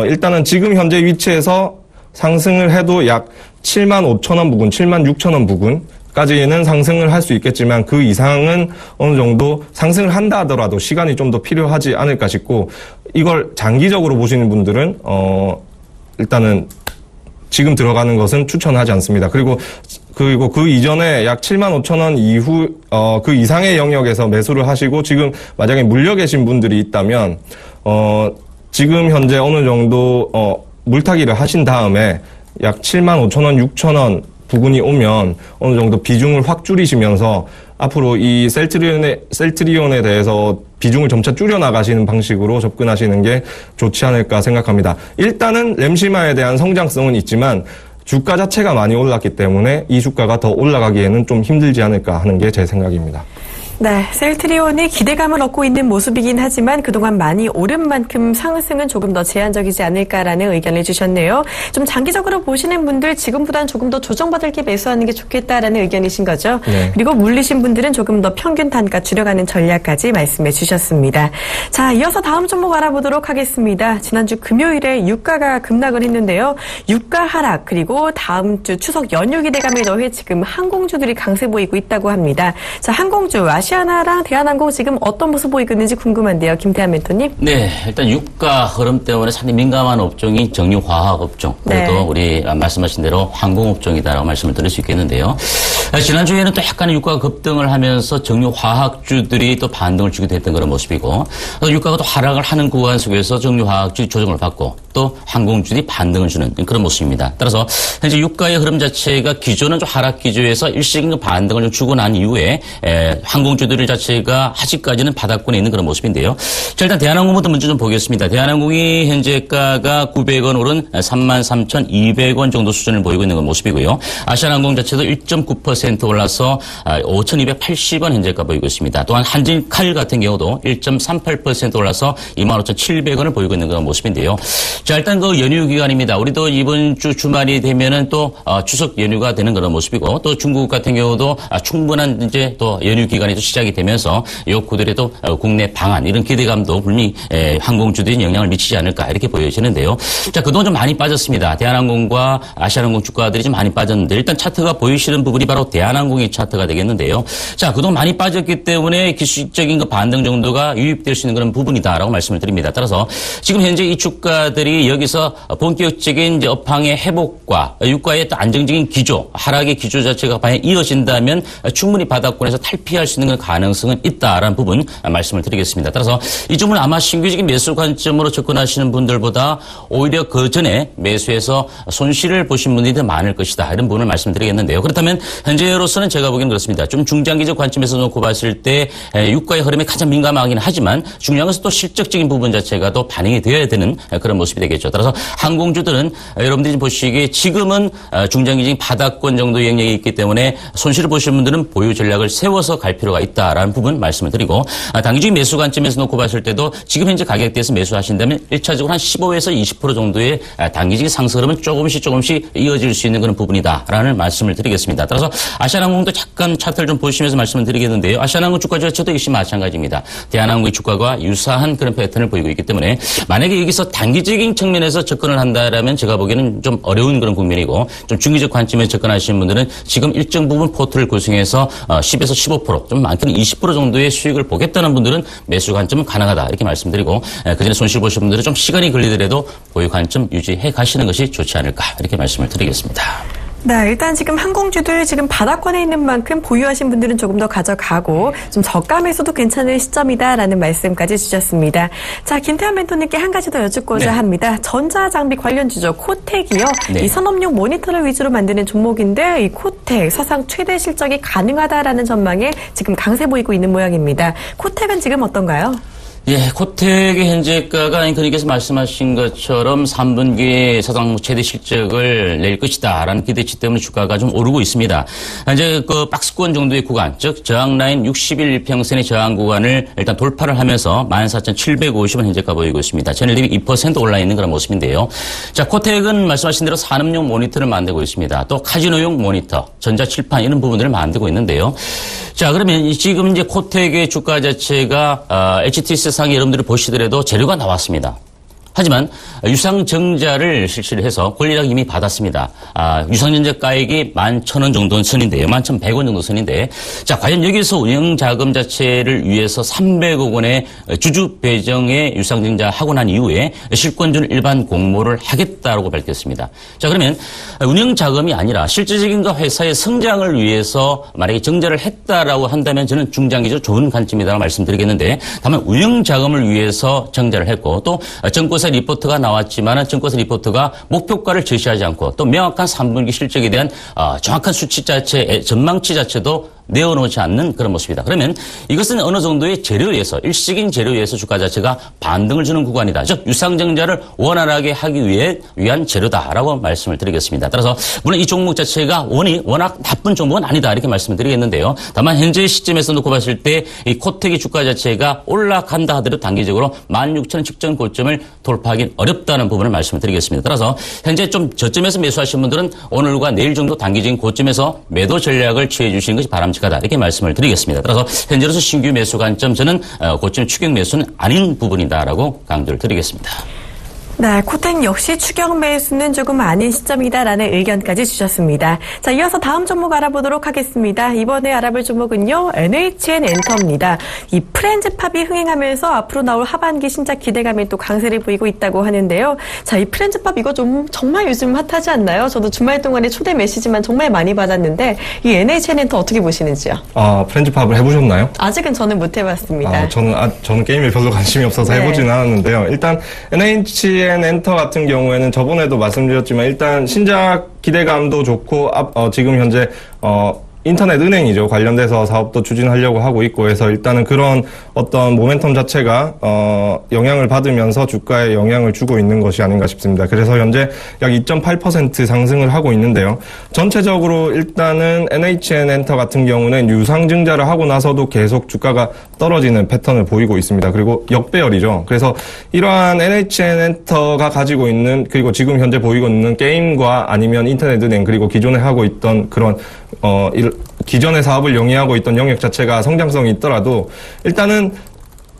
일단은 지금 현재 위치에서 상승을 해도 약 75,000원 부근, 76,000원 부근까지는 상승을 할 수 있겠지만 그 이상은 어느 정도 상승을 한다 하더라도 시간이 좀 더 필요하지 않을까 싶고 이걸 장기적으로 보시는 분들은 일단은 지금 들어가는 것은 추천하지 않습니다. 그리고 그 이전에 약 75,000원 이후 그 이상의 영역에서 매수를 하시고 지금 만약에 물려 계신 분들이 있다면 지금 현재 어느 정도 물타기를 하신 다음에 약 75,000원, 6,000원 부근이 오면 어느 정도 비중을 확 줄이시면서 앞으로 이 셀트리온에 대해서 비중을 점차 줄여나가시는 방식으로 접근하시는 게 좋지 않을까 생각합니다. 일단은 램시마에 대한 성장성은 있지만 주가 자체가 많이 올랐기 때문에 이 주가가 더 올라가기에는 좀 힘들지 않을까 하는 게 제 생각입니다. 네, 셀트리온이 기대감을 얻고 있는 모습이긴 하지만 그동안 많이 오른 만큼 상승은 조금 더 제한적이지 않을까라는 의견을 주셨네요. 좀 장기적으로 보시는 분들 지금보다는 조금 더 조정받을 게 매수하는 게 좋겠다라는 의견이신 거죠. 네. 그리고 물리신 분들은 조금 더 평균 단가 줄여가는 전략까지 말씀해 주셨습니다. 자, 이어서 다음 종목 알아보도록 하겠습니다. 지난주 금요일에 유가가 급락을 했는데요. 유가 하락 그리고 다음 주 추석 연휴 기대감에 더해 지금 항공주들이 강세 보이고 있다고 합니다. 자, 항공주 아시아나랑 대한항공 지금 어떤 모습 보이고 있는지 궁금한데요. 김태한 멘토님. 네, 일단 유가 흐름 때문에 상당히 민감한 업종이 정유화학 업종, 그리고 네. 우리 말씀하신 대로 항공업종이다라고 말씀을 드릴 수 있겠는데요. 지난주에는 또 약간의 유가가 급등을 하면서 정유화학주들이 또 반등을 주기도 했던 그런 모습이고, 또 유가가 또 하락을 하는 구간 속에서 정유화학주들이 조정을 받고 또 항공주들이 반등을 주는 그런 모습입니다. 따라서 현재 유가의 흐름 자체가 기존은 좀 하락 기조에서 일시적인 반등을 좀 주고 난 이후에 항공주들 자체가 아직까지는 바닥권에 있는 그런 모습인데요. 자, 일단 대한항공부터 먼저 좀 보겠습니다. 대한항공이 현재가가 900원 오른 33,200원 정도 수준을 보이고 있는 모습이고요. 아시아나항공 자체도 1.9% 올라서 5,280원 현재가 보이고 있습니다. 또한 한진칼 같은 경우도 1.38% 올라서 25,700원을 보이고 있는 그런 모습인데요. 자, 일단 그 연휴 기간입니다. 우리도 이번 주 주말이 되면은 또 추석 연휴가 되는 그런 모습이고, 또 중국 같은 경우도 충분한 이제 또 연휴 기간이 또 시작이 되면서 요구들의 또 국내 방한 이런 기대감도 분명히 항공주들이 영향을 미치지 않을까 이렇게 보여지는데요. 자, 그동안 좀 많이 빠졌습니다. 대한항공과 아시아나항공 주가들이 좀 많이 빠졌는데, 일단 차트가 보이시는 부분이 바로 대한항공의 차트가 되겠는데요. 자, 그동안 많이 빠졌기 때문에 기술적인 그 반등 정도가 유입될 수 있는 그런 부분이다라고 말씀을 드립니다. 따라서 지금 현재 이 주가들이 여기서 본격적인 이제 업황의 회복과 유가의 또 안정적인 기조, 하락의 기조 자체가 과연 이어진다면 충분히 바닥권에서 탈피할 수 있는 가능성은 있다라는 부분 말씀을 드리겠습니다. 따라서 이 점을 아마 신규적인 매수 관점으로 접근하시는 분들보다 오히려 그 전에 매수해서 손실을 보신 분들이 더 많을 것이다, 이런 부분을 말씀드리겠는데요. 그렇다면 현재로서는 제가 보기에는 그렇습니다. 좀 중장기적 관점에서 놓고 봤을 때 유가의 흐름에 가장 민감하긴 하지만 중요한 것은 또 실적적인 부분 자체가 또 반영이 되어야 되는 그런 모습이 되겠죠. 따라서 항공주들은 여러분들이 보시기에 지금은 중장기적인 바닥권 정도 영역이 있기 때문에 손실을 보시는 분들은 보유 전략을 세워서 갈 필요가 있다라는 부분 말씀을 드리고, 단기적인 매수 관점에서 놓고 봤을 때도 지금 현재 가격대에서 매수하신다면 1차적으로 한 15에서 20% 정도의 단기적인 상승 흐름은 조금씩 이어질 수 있는 그런 부분이다라는 말씀을 드리겠습니다. 따라서 아시아나항공도 잠깐 차트를 좀 보시면서 말씀을 드리겠는데요. 아시아나항공 주가 자체도 역시 마찬가지입니다. 대한항공의 주가가 유사한 그런 패턴을 보이고 있기 때문에 만약에 여기서 단기적인 측면에서 접근을 한다라면 제가 보기에는 좀 어려운 그런 국면이고, 좀 중기적 관점에서 접근하시는 분들은 지금 일정 부분 포트를 구성해서 10에서 15%, 좀 많게는 20% 정도의 수익을 보겠다는 분들은 매수 관점은 가능하다, 이렇게 말씀드리고, 그전에 손실 보신 분들은 좀 시간이 걸리더라도 보유 관점 유지해 가시는 것이 좋지 않을까, 이렇게 말씀을 드리겠습니다. 네, 일단 지금 항공주들 지금 바닥권에 있는 만큼 보유하신 분들은 조금 더 가져가고 좀 저가 매수도 괜찮은 시점이다라는 말씀까지 주셨습니다. 자, 김태환 멘토님께 한 가지 더 여쭙고자 합니다. 전자장비 관련 주죠. 코텍이요. 네. 이 산업용 모니터를 위주로 만드는 종목인데, 이 코텍 사상 최대 실적이 가능하다라는 전망에 지금 강세 보이고 있는 모양입니다. 코텍은 지금 어떤가요? 예, 코텍의 현재가가 앵커님께서 말씀하신 것처럼 3분기에 사상 최대 실적을 낼 것이다라는 기대치 때문에 주가가 좀 오르고 있습니다. 이제 그 박스권 정도의 구간, 즉 저항 라인 60일 평선의 저항 구간을 일단 돌파를 하면서 14,750원 현재가 보이고 있습니다. 전일 대비 2% 올라 있는 그런 모습인데요. 자, 코텍은 말씀하신 대로 산업용 모니터를 만들고 있습니다. 또 카지노용 모니터, 전자칠판 이런 부분들을 만들고 있는데요. 자, 그러면 지금 이제 코텍의 주가 자체가 HTS 상에 여러분들이 보시더라도 재료가 나왔습니다. 하지만 유상증자를 실시를 해서 권리락 이미 받았습니다. 유상증자 가액이 11,000원 정도 선인데요. 11,100원 정도 선인데, 자, 과연 여기서 운영자금 자체를 위해서 300억 원의 주주 배정에 유상증자 하고 난 이후에 실권주는 일반 공모를 하겠다라고 밝혔습니다. 자, 그러면 운영자금이 아니라 실질적인 그 회사의 성장을 위해서 만약에 증자를 했다라고 한다면 저는 중장기적 좋은 관점이라고 말씀드리겠는데, 다만 운영자금을 위해서 증자를 했고, 또 증권사 리포트가 나왔지만 증권사 리포트가 목표가를 제시하지 않고 또 명확한 3분기 실적에 대한 정확한 수치 자체, 전망치 자체도 내어놓지 않는 그런 모습이다. 그러면 이것은 어느 정도의 재료에서, 일시적인 재료에서 주가 자체가 반등을 주는 구간이다. 즉 유상증자를 원활하게 하기 위한 재료다라고 말씀을 드리겠습니다. 따라서 물론 이 종목 자체가 워낙 나쁜 종목은 아니다, 이렇게 말씀을 드리겠는데요. 다만 현재 시점에서 놓고 봤을 때 이 코텍의 주가 자체가 올라간다 하더라도 단기적으로 16,000원 직전 고점을 돌파하기는 어렵다는 부분을 말씀을 드리겠습니다. 따라서 현재 좀 저점에서 매수하신 분들은 오늘과 내일 정도 단기적인 고점에서 매도 전략을 취해 주시는 것이 바람직하다, 이렇게 말씀을 드리겠습니다. 따라서 현재로서 신규 매수 관점, 저는 고점 추격 매수는 아닌 부분이다라고 강조를 드리겠습니다. 네, 코텍 역시 추격 매수는 조금 아닌 시점이다라는 의견까지 주셨습니다. 자, 이어서 다음 종목 알아보도록 하겠습니다. 이번에 알아볼 종목은요, NHN엔터입니다. 이 프렌즈팝이 흥행하면서 앞으로 나올 하반기 신작 기대감이 또 강세를 보이고 있다고 하는데요. 자, 이 프렌즈팝 이거 좀 정말 요즘 핫하지 않나요? 저도 주말 동안에 초대 메시지만 정말 많이 받았는데 이 NHN엔터 어떻게 보시는지요? 프렌즈팝을 해보셨나요? 아직은 저는 못 해봤습니다. 저는 게임에 별로 관심이 없어서 네. 해보지는 않았는데요. 일단 NHN엔터 같은 경우에는 저번에도 말씀드렸지만 일단 신작 기대감도 좋고 지금 현재 인터넷 은행이죠. 관련돼서 사업도 추진하려고 하고 있고 해서 일단은 그런 어떤 모멘텀 자체가 영향을 받으면서 주가에 영향을 주고 있는 것이 아닌가 싶습니다. 그래서 현재 약 2.8% 상승을 하고 있는데요. 전체적으로 일단은 NHN엔터 같은 경우는 유상증자를 하고 나서도 계속 주가가 떨어지는 패턴을 보이고 있습니다. 그리고 역배열이죠. 그래서 이러한 NHN엔터가 가지고 있는 그리고 지금 현재 보이고 있는 게임과 아니면 인터넷 은행 그리고 기존에 하고 있던 그런 기존의 사업을 영위하고 있던 영역 자체가 성장성이 있더라도 일단은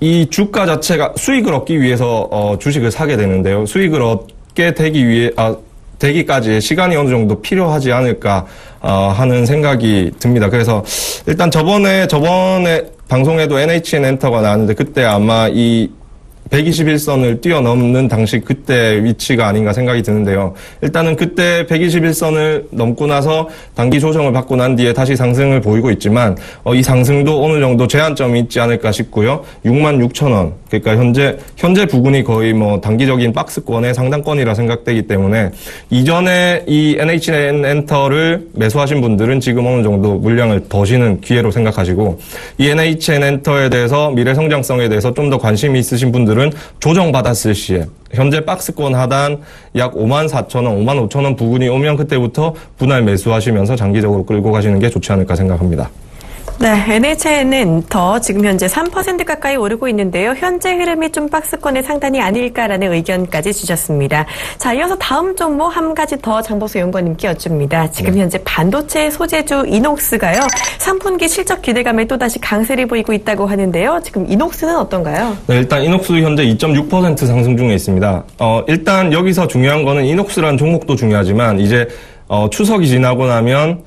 이 주가 자체가 수익을 얻기 위해서 주식을 사게 되는데요. 수익을 얻게 되기까지 시간이 어느 정도 필요하지 않을까 하는 생각이 듭니다. 그래서 일단 저번에 방송에도 NHN엔터가 나왔는데 그때 아마 이 121선을 뛰어넘는 당시 그때 위치가 아닌가 생각이 드는데요. 일단은 그때 121선을 넘고 나서 단기 조정을 받고 난 뒤에 다시 상승을 보이고 있지만 이 상승도 어느 정도 제한점이 있지 않을까 싶고요. 66,000원. 그러니까 현재 부근이 거의 단기적인 박스권의 상단권이라 생각되기 때문에 이전에 이 NHN엔터를 매수하신 분들은 지금 어느 정도 물량을 더시는 기회로 생각하시고 이 NHN엔터에 대해서 미래 성장성에 대해서 좀 더 관심이 있으신 분들은 조정받았을 시에 현재 박스권 하단 약 54,000원, 55,000원 부근이 오면 그때부터 분할 매수하시면서 장기적으로 끌고 가시는 게 좋지 않을까 생각합니다. 네, NHN엔터 지금 현재 3% 가까이 오르고 있는데요. 현재 흐름이 좀 박스권의 상단이 아닐까라는 의견까지 주셨습니다. 자, 이어서 다음 종목 한 가지 더 장보수 연구원님께 여쭙니다. 지금 현재 반도체 소재주 이녹스가요. 3분기 실적 기대감에 또다시 강세를 보이고 있다고 하는데요. 지금 이녹스는 어떤가요? 네, 일단 이녹스 현재 2.6% 상승 중에 있습니다. 일단 여기서 중요한 거는 이녹스라는 종목도 중요하지만 이제 추석이 지나고 나면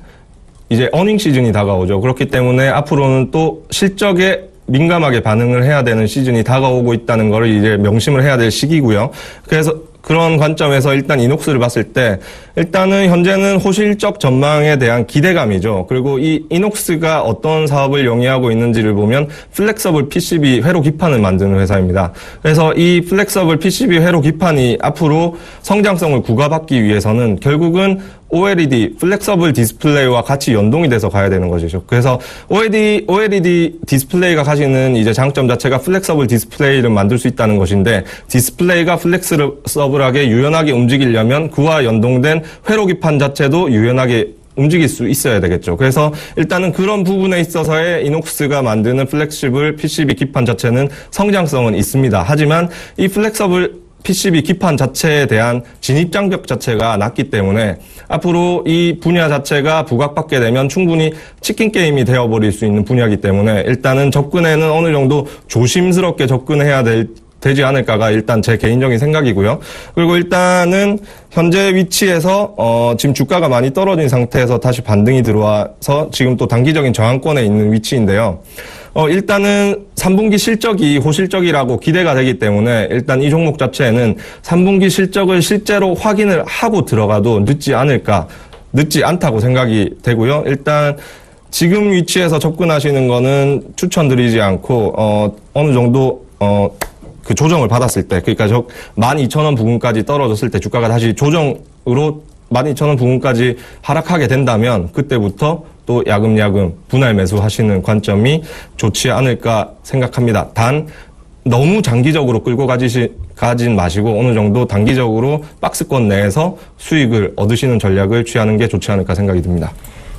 이제 어닝 시즌이 다가오죠. 그렇기 때문에 앞으로는 또 실적에 민감하게 반응을 해야 되는 시즌이 다가오고 있다는 걸 이제 명심을 해야 될 시기고요. 그래서 그런 관점에서 일단 이녹스를 봤을 때 일단은 현재는 호실적 전망에 대한 기대감이죠. 그리고 이 이녹스가 어떤 사업을 영위하고 있는지를 보면 플렉서블 PCB 회로 기판을 만드는 회사입니다. 그래서 이 플렉서블 PCB 회로 기판이 앞으로 성장성을 구가받기 위해서는 결국은 OLED, 플렉서블 디스플레이와 같이 연동이 돼서 가야 되는 것이죠. 그래서 OLED 디스플레이가 가지는 이제 장점 자체가 플렉서블 디스플레이를 만들 수 있다는 것인데 디스플레이가 플렉서블하게 유연하게 움직이려면 그와 연동된 회로기판 자체도 유연하게 움직일 수 있어야 되겠죠. 그래서 일단은 그런 부분에 있어서의 이녹스가 만드는 플렉시블 PCB 기판 자체는 성장성은 있습니다. 하지만 이 플렉서블 PCB 기판 자체에 대한 진입장벽 자체가 낮기 때문에 앞으로 이 분야 자체가 부각받게 되면 충분히 치킨 게임이 되어버릴 수 있는 분야이기 때문에 일단은 접근에는 어느 정도 조심스럽게 접근해야 되지 않을까가 일단 제 개인적인 생각이고요. 그리고 일단은 현재 위치에서 지금 주가가 많이 떨어진 상태에서 다시 반등이 들어와서 지금 또 단기적인 저항권에 있는 위치인데요. 일단은 3분기 실적이 호실적이라고 기대가 되기 때문에 일단 이 종목 자체는 3분기 실적을 실제로 확인을 하고 들어가도 늦지 않다고 생각이 되고요. 일단 지금 위치에서 접근하시는 거는 추천드리지 않고 어느 정도 그 조정을 받았을 때, 그러니까 12,000원 부근까지 떨어졌을 때 주가가 다시 조정으로 12,000원 부근까지 하락하게 된다면 그때부터 또 야금야금 분할 매수하시는 관점이 좋지 않을까 생각합니다. 단 너무 장기적으로 끌고 가진 마시고 어느 정도 단기적으로 박스권 내에서 수익을 얻으시는 전략을 취하는 게 좋지 않을까 생각이 듭니다.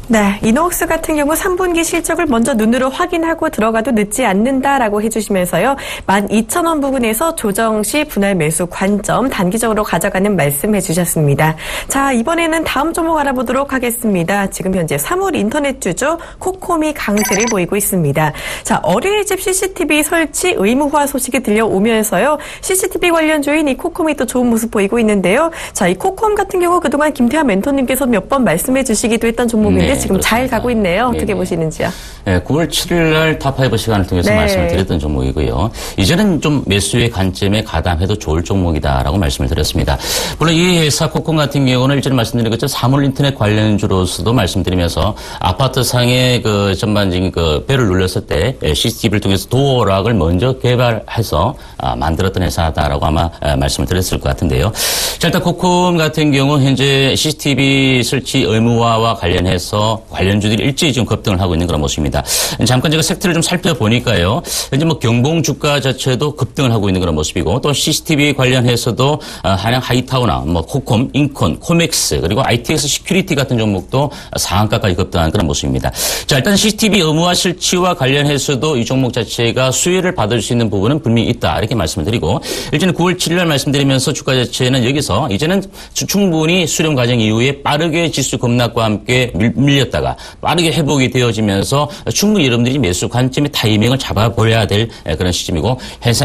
네, 이노옥스 같은 경우 3분기 실적을 먼저 눈으로 확인하고 들어가도 늦지 않는다라고 해주시면서요. 12,000원 부근에서 조정 시 분할 매수 관점 단기적으로 가져가는 말씀 해주셨습니다. 자, 이번에는 다음 종목 알아보도록 하겠습니다. 지금 현재 사물 인터넷주죠. 코코미 강세를 보이고 있습니다. 자, 어린이집 CCTV 설치 의무화 소식이 들려오면서요. CCTV 관련주인 이 코콤이 또 좋은 모습 보이고 있는데요. 자, 이 코콤 같은 경우 그동안 김태환 멘토님께서 몇 번 말씀해 주시기도 했던 종목인데 지금 그렇습니다. 잘 가고 있네요. 어떻게 보시는지요? 네, 9월 7일 날 탑5 시간을 통해서 말씀을 드렸던 종목이고요. 이제는 좀 매수의 관점에 가담해도 좋을 종목이다라고 말씀을 드렸습니다. 물론 이 회사 코콤 같은 경우는 일전에 말씀드린 것처럼 사물 인터넷 관련주로서도 말씀드리면서 아파트 상의 그 전반적인 그 배를 눌렸을 때 CCTV를 통해서 도어락을 먼저 개발해서 만들었던 회사다라고 아마 말씀을 드렸을 것 같은데요. 자, 일단 코콤 같은 경우 현재 CCTV 설치 의무화와 관련해서 관련주들이 일제히 지금 급등을 하고 있는 그런 모습입니다. 잠깐 제가 섹터를 좀 살펴보니까요. 현재 뭐 경봉 주가 자체도 급등을 하고 있는 그런 모습이고 또 CCTV 관련해서도 한양 하이타우나 뭐 코콤, 인콘, 코맥스 그리고 ITX 시큐리티 같은 종목도 상한가까지 급등한 그런 모습입니다. 자, 일단 CCTV 의무화 실치와 관련해서도 이 종목 자체가 수혜를 받을 수 있는 부분은 분명히 있다 이렇게 말씀을 드리고 일전에 9월 7일 날 말씀드리면서 주가 자체는 여기서 이제는 충분히 수렴 과정 이후에 빠르게 지수 급락과 함께 밀렸다가 빠르게 회복이 되어지면서 충분히 여러분들이 매수 관점의 타이밍을 잡아버려야 될 그런 시점이고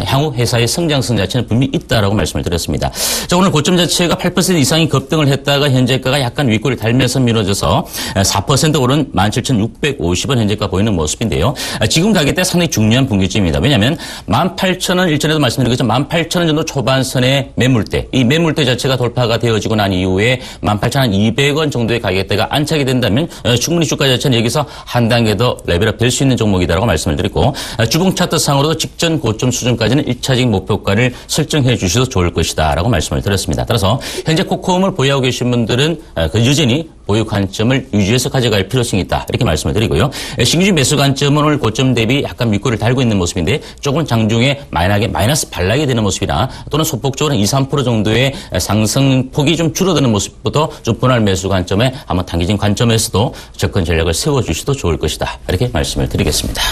향후 회사의 성장성 자체는 분명히 있다라고 말씀을 드렸습니다. 자, 오늘 고점 자체가 8% 이상이 급등을 했다가 현재가가 약간 윗골을 달면서 미뤄져서 4% 오른 17,650원 현재가 보이는 모습인데요. 지금 가격대 상당히 중요한 분기점입니다. 왜냐하면 18,000원 일전에도 말씀드린 것처럼 18,000원 정도 초반선의 매물대 이 매물대 자체가 돌파가 되어지고 난 이후에 18,200원 정도의 가격대가 안착이 된다면 충분히 주가 자체는 여기서 한 단계 더 레벨업 될 수 있는 종목이다라고 말씀을 드리고 주봉 차트 상으로도 직전 고점 수준까지는 1차적인 목표가를 설정해 주셔도 좋을 것이다라고 말씀을 드렸습니다. 따라서 현재 코콤을 보유하고 계신 분들은 여전히 보유 관점을 유지해서 가져갈 필요성이 있다 이렇게 말씀을 드리고요. 신규 매수 관점은 오늘 고점 대비 약간 윗골을 달고 있는 모습인데 조금 장중에 마이너스 반락이 되는 모습이나 또는 소폭적으로 2, 3% 정도의 상승폭이 좀 줄어드는 모습부터 좀 분할 매수 관점에 한번 단기적인 관점에서도 접근 전략을 세워주셔도 좋을 것이다 이렇게 말씀을 드리겠습니다.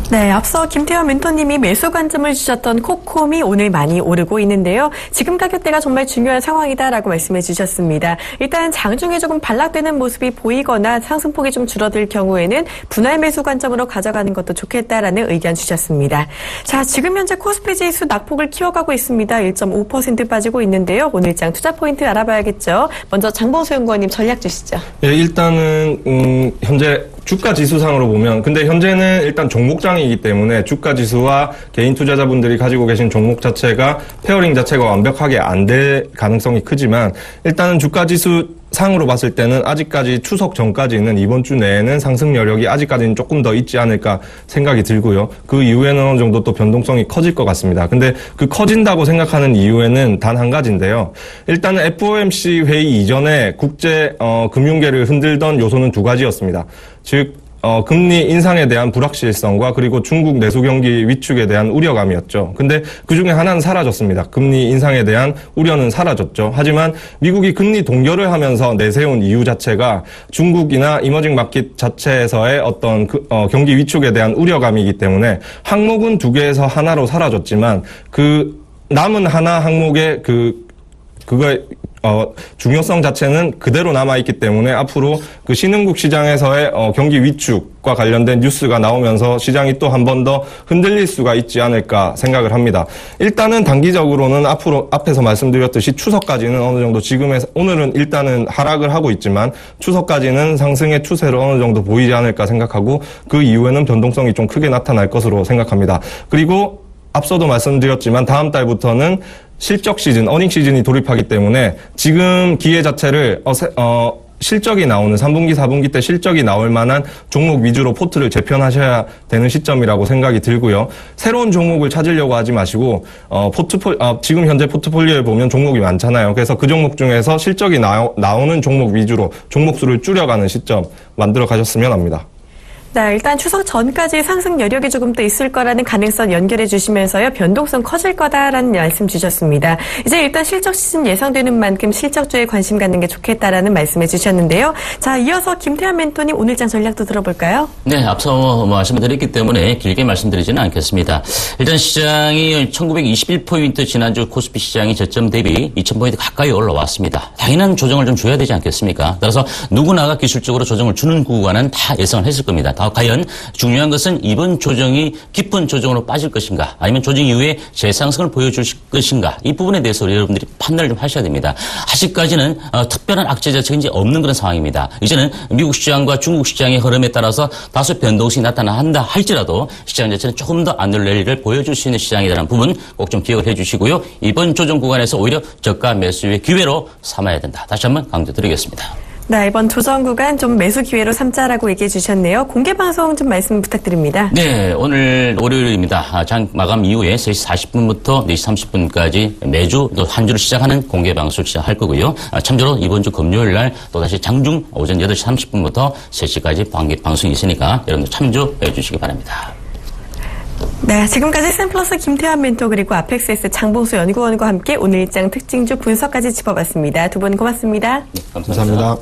네, 앞서 김태환 멘토님이 매수 관점을 주셨던 코콤이 오늘 많이 오르고 있는데요. 지금 가격대가 정말 중요한 상황이다라고 말씀해 주셨습니다. 일단 장중에 조금 반락되는 모습이 보이거나 상승폭이 좀 줄어들 경우에는 분할 매수 관점으로 가져가는 것도 좋겠다라는 의견 주셨습니다. 자, 지금 현재 코스피 지수 낙폭을 키워가고 있습니다. 1.5% 빠지고 있는데요. 오늘장 투자 포인트 알아봐야겠죠. 먼저 장봉수 연구원님 전략 주시죠. 네, 일단은 현재 주가 지수상으로 보면 근데 현재는 일단 종목장이기 때문에 주가 지수와 개인 투자자분들이 가지고 계신 종목 자체가 페어링 자체가 완벽하게 안 될 가능성이 크지만 일단은 주가 지수 상으로 봤을 때는 아직까지 추석 전까지는 이번 주 내에는 상승 여력이 아직까지는 조금 더 있지 않을까 생각이 들고요. 그 이후에는 어느 정도 또 변동성이 커질 것 같습니다. 근데 그 커진다고 생각하는 이유에는 단 한 가지인데요. 일단은 FOMC 회의 이전에 국제 금융계를 흔들던 요소는 두 가지였습니다. 즉 금리 인상에 대한 불확실성과 그리고 중국 내수 경기 위축에 대한 우려감이었죠. 근데 그중에 하나는 사라졌습니다. 금리 인상에 대한 우려는 사라졌죠. 하지만 미국이 금리 동결을 하면서 내세운 이유 자체가 중국이나 이머징 마켓 자체에서의 어떤 경기 위축에 대한 우려감이기 때문에 항목은 두 개에서 하나로 사라졌지만 그 남은 하나 항목의 그거의 중요성 자체는 그대로 남아있기 때문에 앞으로 그 신흥국 시장에서의 경기 위축과 관련된 뉴스가 나오면서 시장이 또 한 번 더 흔들릴 수가 있지 않을까 생각을 합니다. 일단은 단기적으로는 앞에서 말씀드렸듯이 추석까지는 어느 정도 오늘은 일단은 하락을 하고 있지만 추석까지는 상승의 추세를 어느 정도 보이지 않을까 생각하고 그 이후에는 변동성이 좀 크게 나타날 것으로 생각합니다. 그리고 앞서도 말씀드렸지만 다음 달부터는 실적 시즌, 어닝 시즌이 돌입하기 때문에 지금 기회 자체를 실적이 나오는 3분기, 4분기 때 실적이 나올 만한 종목 위주로 포트를 재편하셔야 되는 시점이라고 생각이 들고요. 새로운 종목을 찾으려고 하지 마시고 지금 현재 포트폴리오에 보면 종목이 많잖아요. 그래서 그 종목 중에서 실적이 나오는 종목 위주로 종목 수를 줄여가는 시점 만들어 가셨으면 합니다. 네, 일단 추석 전까지 상승 여력이 조금 더 있을 거라는 가능성 연결해 주시면서요. 변동성 커질 거다라는 말씀 주셨습니다. 이제 일단 실적 시즌 예상되는 만큼 실적주에 관심 갖는 게 좋겠다라는 말씀해 주셨는데요. 자, 이어서 김태환 멘토님 오늘장 전략도 들어볼까요? 네, 앞서 말씀을 드렸기 때문에 길게 말씀드리지는 않겠습니다. 일단 시장이 1921포인트 지난주 코스피 시장이 저점 대비 2000포인트 가까이 올라왔습니다. 당연한 조정을 좀 줘야 되지 않겠습니까? 따라서 누구나가 기술적으로 조정을 주는 구간은 다 예상을 했을 겁니다. 과연 중요한 것은 이번 조정이 깊은 조정으로 빠질 것인가 아니면 조정 이후에 재상승을 보여줄 것인가 이 부분에 대해서 여러분들이 판단을 좀 하셔야 됩니다. 아직까지는 특별한 악재 자체가 이제 없는 그런 상황입니다. 이제는 미국 시장과 중국 시장의 흐름에 따라서 다소 변동성이 나타난다 할지라도 시장 자체는 조금 더 안들 랠리를 보여줄 수 있는 시장이라는 부분 꼭 좀 기억을 해주시고요. 이번 조정 구간에서 오히려 저가 매수의 기회로 삼아야 된다. 다시 한번 강조드리겠습니다. 네, 이번 조정 구간 좀 매수 기회로 삼자라고 얘기해 주셨네요. 공개 방송 좀 말씀 부탁드립니다. 네, 오늘 월요일입니다. 장 마감 이후에 3시 40분부터 4시 30분까지 매주 또 한 주를 시작하는 공개 방송을 시작할 거고요. 참조로 이번 주 금요일 날 또다시 장중 오전 8시 30분부터 3시까지 방송이 있으니까 여러분들 참조해 주시기 바랍니다. 네, 지금까지 샘플러스 김태환 멘토 그리고 아펙스에스 장봉수 연구원과 함께 오늘 일장 특징주 분석까지 짚어봤습니다. 두 분 고맙습니다. 네, 감사합니다.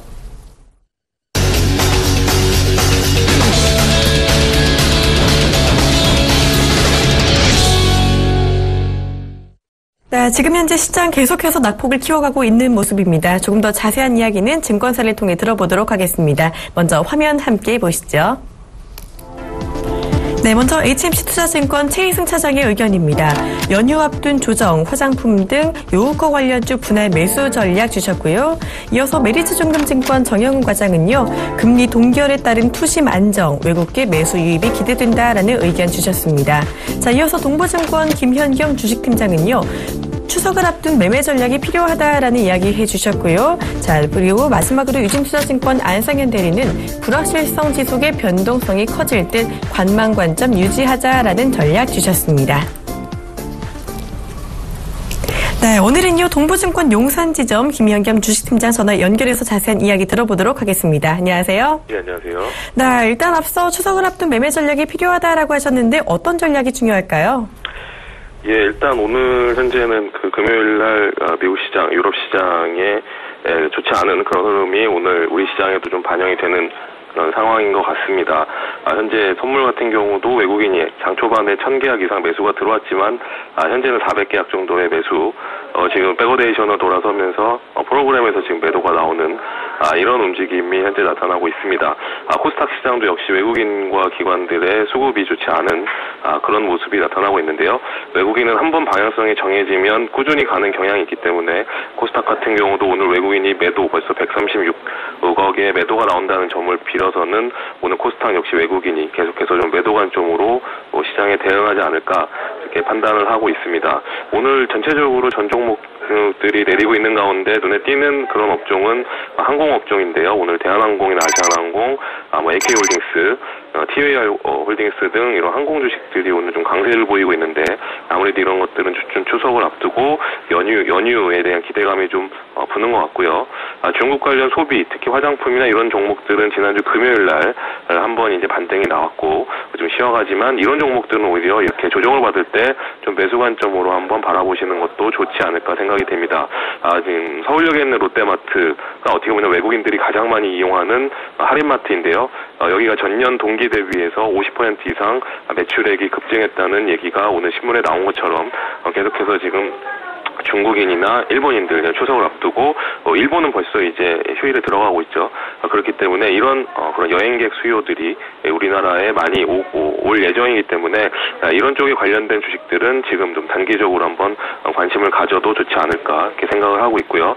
네, 지금 현재 시장 계속해서 낙폭을 키워가고 있는 모습입니다. 조금 더 자세한 이야기는 증권사를 통해 들어보도록 하겠습니다. 먼저 화면 함께 보시죠. 네, 먼저 HMC투자증권 최희승 차장의 의견입니다. 연휴 앞둔 조정, 화장품 등 요우거 관련주 분할 매수 전략 주셨고요. 이어서 메리츠증권증권 정영훈 과장은요. 금리 동결에 따른 투심 안정, 외국계 매수 유입이 기대된다라는 의견 주셨습니다. 자, 이어서 동부증권 김현경 주식팀장은요. 추석을 앞둔 매매 전략이 필요하다라는 이야기 해주셨고요. 자, 그리고 마지막으로 유진투자증권 안상현 대리는 불확실성 지속의 변동성이 커질 듯 관망 관점 유지하자라는 전략 주셨습니다. 네, 오늘은요 동부증권 용산지점 김현겸 주식팀장 전화 연결해서 자세한 이야기 들어보도록 하겠습니다. 안녕하세요. 네, 안녕하세요. 네, 일단 앞서 추석을 앞둔 매매 전략이 필요하다라고 하셨는데 어떤 전략이 중요할까요? 예, 일단 오늘 현재는 그 금요일 날 미국 시장, 유럽 시장에 좋지 않은 그런 흐름이 오늘 우리 시장에도 좀 반영이 되는 그런 상황인 것 같습니다. 현재 선물 같은 경우도 외국인이 장 초반에 1000계약 이상 매수가 들어왔지만 현재는 400계약 정도의 매수, 지금 백어데이션을 돌아서면서 프로그램에서 지금 매도가 나오는 이런 움직임이 현재 나타나고 있습니다. 코스닥 시장도 역시 외국인과 기관들의 수급이 좋지 않은 그런 모습이 나타나고 있는데요. 외국인은 한번 방향성이 정해지면 꾸준히 가는 경향이 있기 때문에 코스닥 같은 경우도 오늘 외국인이 매도 벌써 136억의 매도가 나온다는 점을 빌어서는 오늘 코스닥 역시 외국인이 계속해서 좀 매도 관점으로 시장에 대응하지 않을까 이렇게 판단을 하고 있습니다. 오늘 전체적으로 전 종목들이 내리고 있는 가운데 눈에 띄는 그런 업종은 항공업종인데요. 오늘 대한항공이나 아시아나항공, AK홀딩스, TAR 홀딩스 등 이런 항공 주식들이 오늘 좀 강세를 보이고 있는데 아무래도 이런 것들은 좀 추석을 앞두고 연휴에 대한 기대감이 좀 부는 것 같고요. 중국 관련 소비, 특히 화장품이나 이런 종목들은 지난주 금요일 날 한번 이제 반등이 나왔고 좀 쉬어가지만 이런 종목들은 오히려 이렇게 조정을 받을 때 좀 매수 관점으로 한번 바라보시는 것도 좋지 않을까 생각이 됩니다. 지금 서울역에 있는 롯데마트가 어떻게 보면 외국인들이 가장 많이 이용하는 할인마트인데요. 여기가 전년 동기 대비해서 50% 이상 매출액이 급증했다는 얘기가 오늘 신문에 나온 것처럼 계속해서 지금 중국인이나 일본인들 추석을 앞두고 일본은 벌써 이제 휴일에 들어가고 있죠. 그렇기 때문에 이런 그런 여행객 수요들이 우리나라에 많이 올 예정이기 때문에 이런 쪽에 관련된 주식들은 지금 좀 단기적으로 한번 관심을 가져도 좋지 않을까 이렇게 생각을 하고 있고요.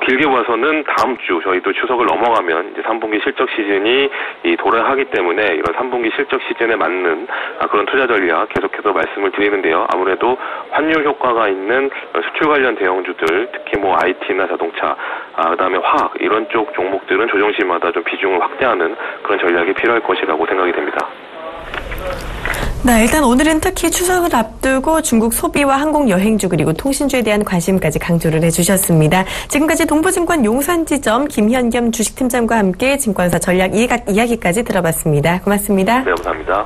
길게 봐서는 다음 주 저희도 추석을 넘어가면 이제 3분기 실적 시즌이 도래하기 때문에 이런 3분기 실적 시즌에 맞는 그런 투자 전략 계속해서 말씀을 드리는데요. 아무래도 환율 효과가 있는 수출 관련 대형주들, 특히 뭐 IT나 자동차, 그다음에 화학 이런 쪽 종목들은 조정시마다 좀 비중을 확대하는 그런 전략이 필요할 것이라고 생각이 됩니다. 네, 일단 오늘은 특히 추석을 앞두고 중국 소비와 항공 여행주 그리고 통신주에 대한 관심까지 강조를 해주셨습니다. 지금까지 동부증권 용산지점 김현겸 주식팀장과 함께 증권사 전략 이야기까지 들어봤습니다. 고맙습니다. 네, 감사합니다.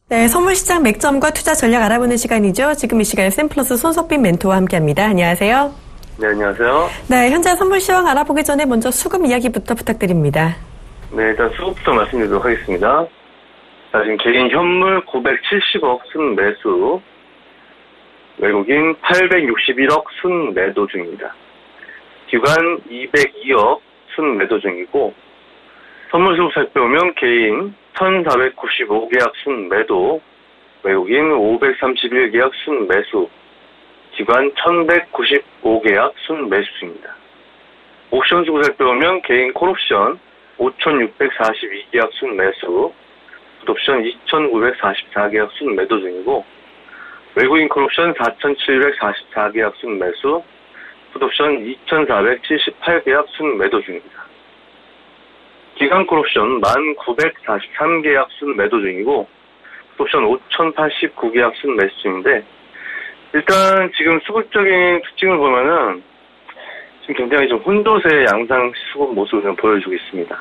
네, 선물시장 맥점과 투자 전략 알아보는 시간이죠. 지금 이 시간에 샘플러스 손석빈 멘토와 함께합니다. 안녕하세요. 네, 안녕하세요. 네, 현재 선물 시황 알아보기 전에 먼저 수급 이야기부터 부탁드립니다. 네, 일단 수급부터 말씀드리도록 하겠습니다. 자, 지금 개인 현물 970억 순매수, 외국인 861억 순매도 중입니다. 기관 202억 순매도 중이고, 선물 수급 살펴보면 개인 1495계약 순매도, 외국인 531계약 순매수, 기관 1195계약 순매수 중입니다. 옵션 수급 살펴보면 개인 콜옵션 5642계약 순매수, 풋옵션 2944계약 순매도 중이고, 외국인 콜옵션 4744계약 순매수, 풋옵션 2478계약 순매도 중입니다. 기간 콜옵션 1943계약 순매도 중이고, 풋옵션 5089계약 순매수 중인데, 일단 지금 수급적인 특징을 보면은 지금 굉장히 좀 혼조세 양상 수급 모습을 좀 보여주고 있습니다.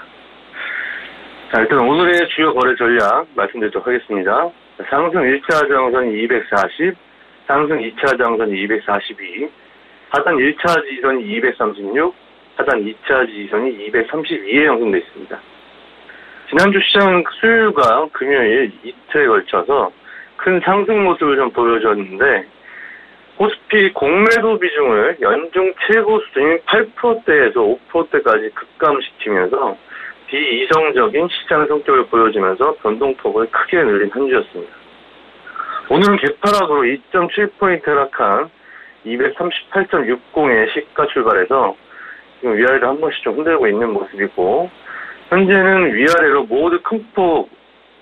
자, 일단 오늘의 주요 거래 전략 말씀드리도록 하겠습니다. 상승 1차 저항선이 240, 상승 2차 저항선이 242, 하단 1차 지지선이 236, 하단 2차 지지선이 232에 형성되어 있습니다. 지난주 시장은 수요일과 금요일 이틀에 걸쳐서 큰 상승 모습을 좀 보여줬는데, 코스피 공매도 비중을 연중 최고 수준인 8%대에서 5%대까지 급감시키면서 비이성적인 시장 성격을 보여주면서 변동폭을 크게 늘린 한 주였습니다. 오늘은 개파락으로 2.7포인트 하락한 238.60의 시가 출발해서 지금 위아래로 한 번씩 좀 흔들고 있는 모습이고, 현재는 위아래로 모두 큰 폭으로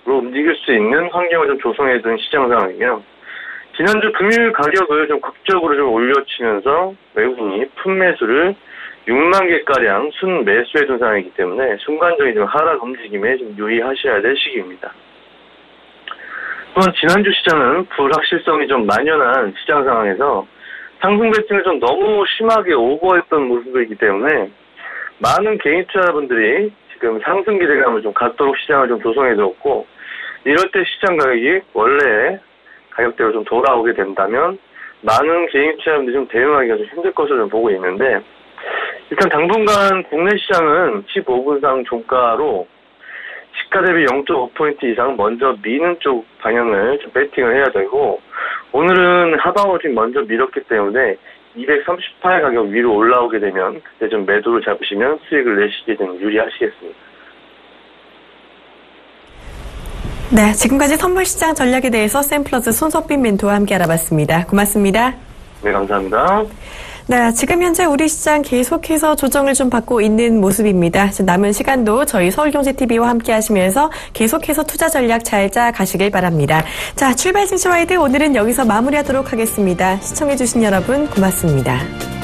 움직일 수 있는 환경을 좀 조성해둔 시장 상황이며, 지난주 금요일 가격을 좀 극적으로 좀 올려치면서 외국인이 품매수를 6만 개가량 순매수해둔 상황이기 때문에 순간적인 좀 하락 움직임에 좀 유의하셔야 될 시기입니다. 또한 지난주 시장은 불확실성이 좀 만연한 시장 상황에서 상승 베팅을 좀 너무 심하게 오버했던 모습이기 때문에 많은 개인 투자자분들이 지금 상승 기대감을 좀 갖도록 시장을 좀 조성해줬고, 이럴 때 시장 가격이 원래 가격대로 좀 돌아오게 된다면 많은 개인 투자자분들이 좀 대응하기가 좀 힘들 것으로 좀 보고 있는데, 일단 당분간 국내 시장은 15분상 종가로 시가 대비 0.5포인트 이상 먼저 미는 쪽 방향을 좀 배팅을 해야 되고, 오늘은 하방을 좀 먼저 밀었기 때문에 238 가격 위로 올라오게 되면 그때 좀 매도를 잡으시면 수익을 내시게 되면 유리하시겠습니다. 네, 지금까지 선물시장 전략에 대해서 샘플러스 손석빈 멘토와 함께 알아봤습니다. 고맙습니다. 네, 감사합니다. 네, 지금 현재 우리 시장 계속해서 조정을 좀 받고 있는 모습입니다. 남은 시간도 저희 서울경제TV와 함께 하시면서 계속해서 투자 전략 잘 짜 가시길 바랍니다. 자, 출발 증시와이드 오늘은 여기서 마무리하도록 하겠습니다. 시청해주신 여러분 고맙습니다.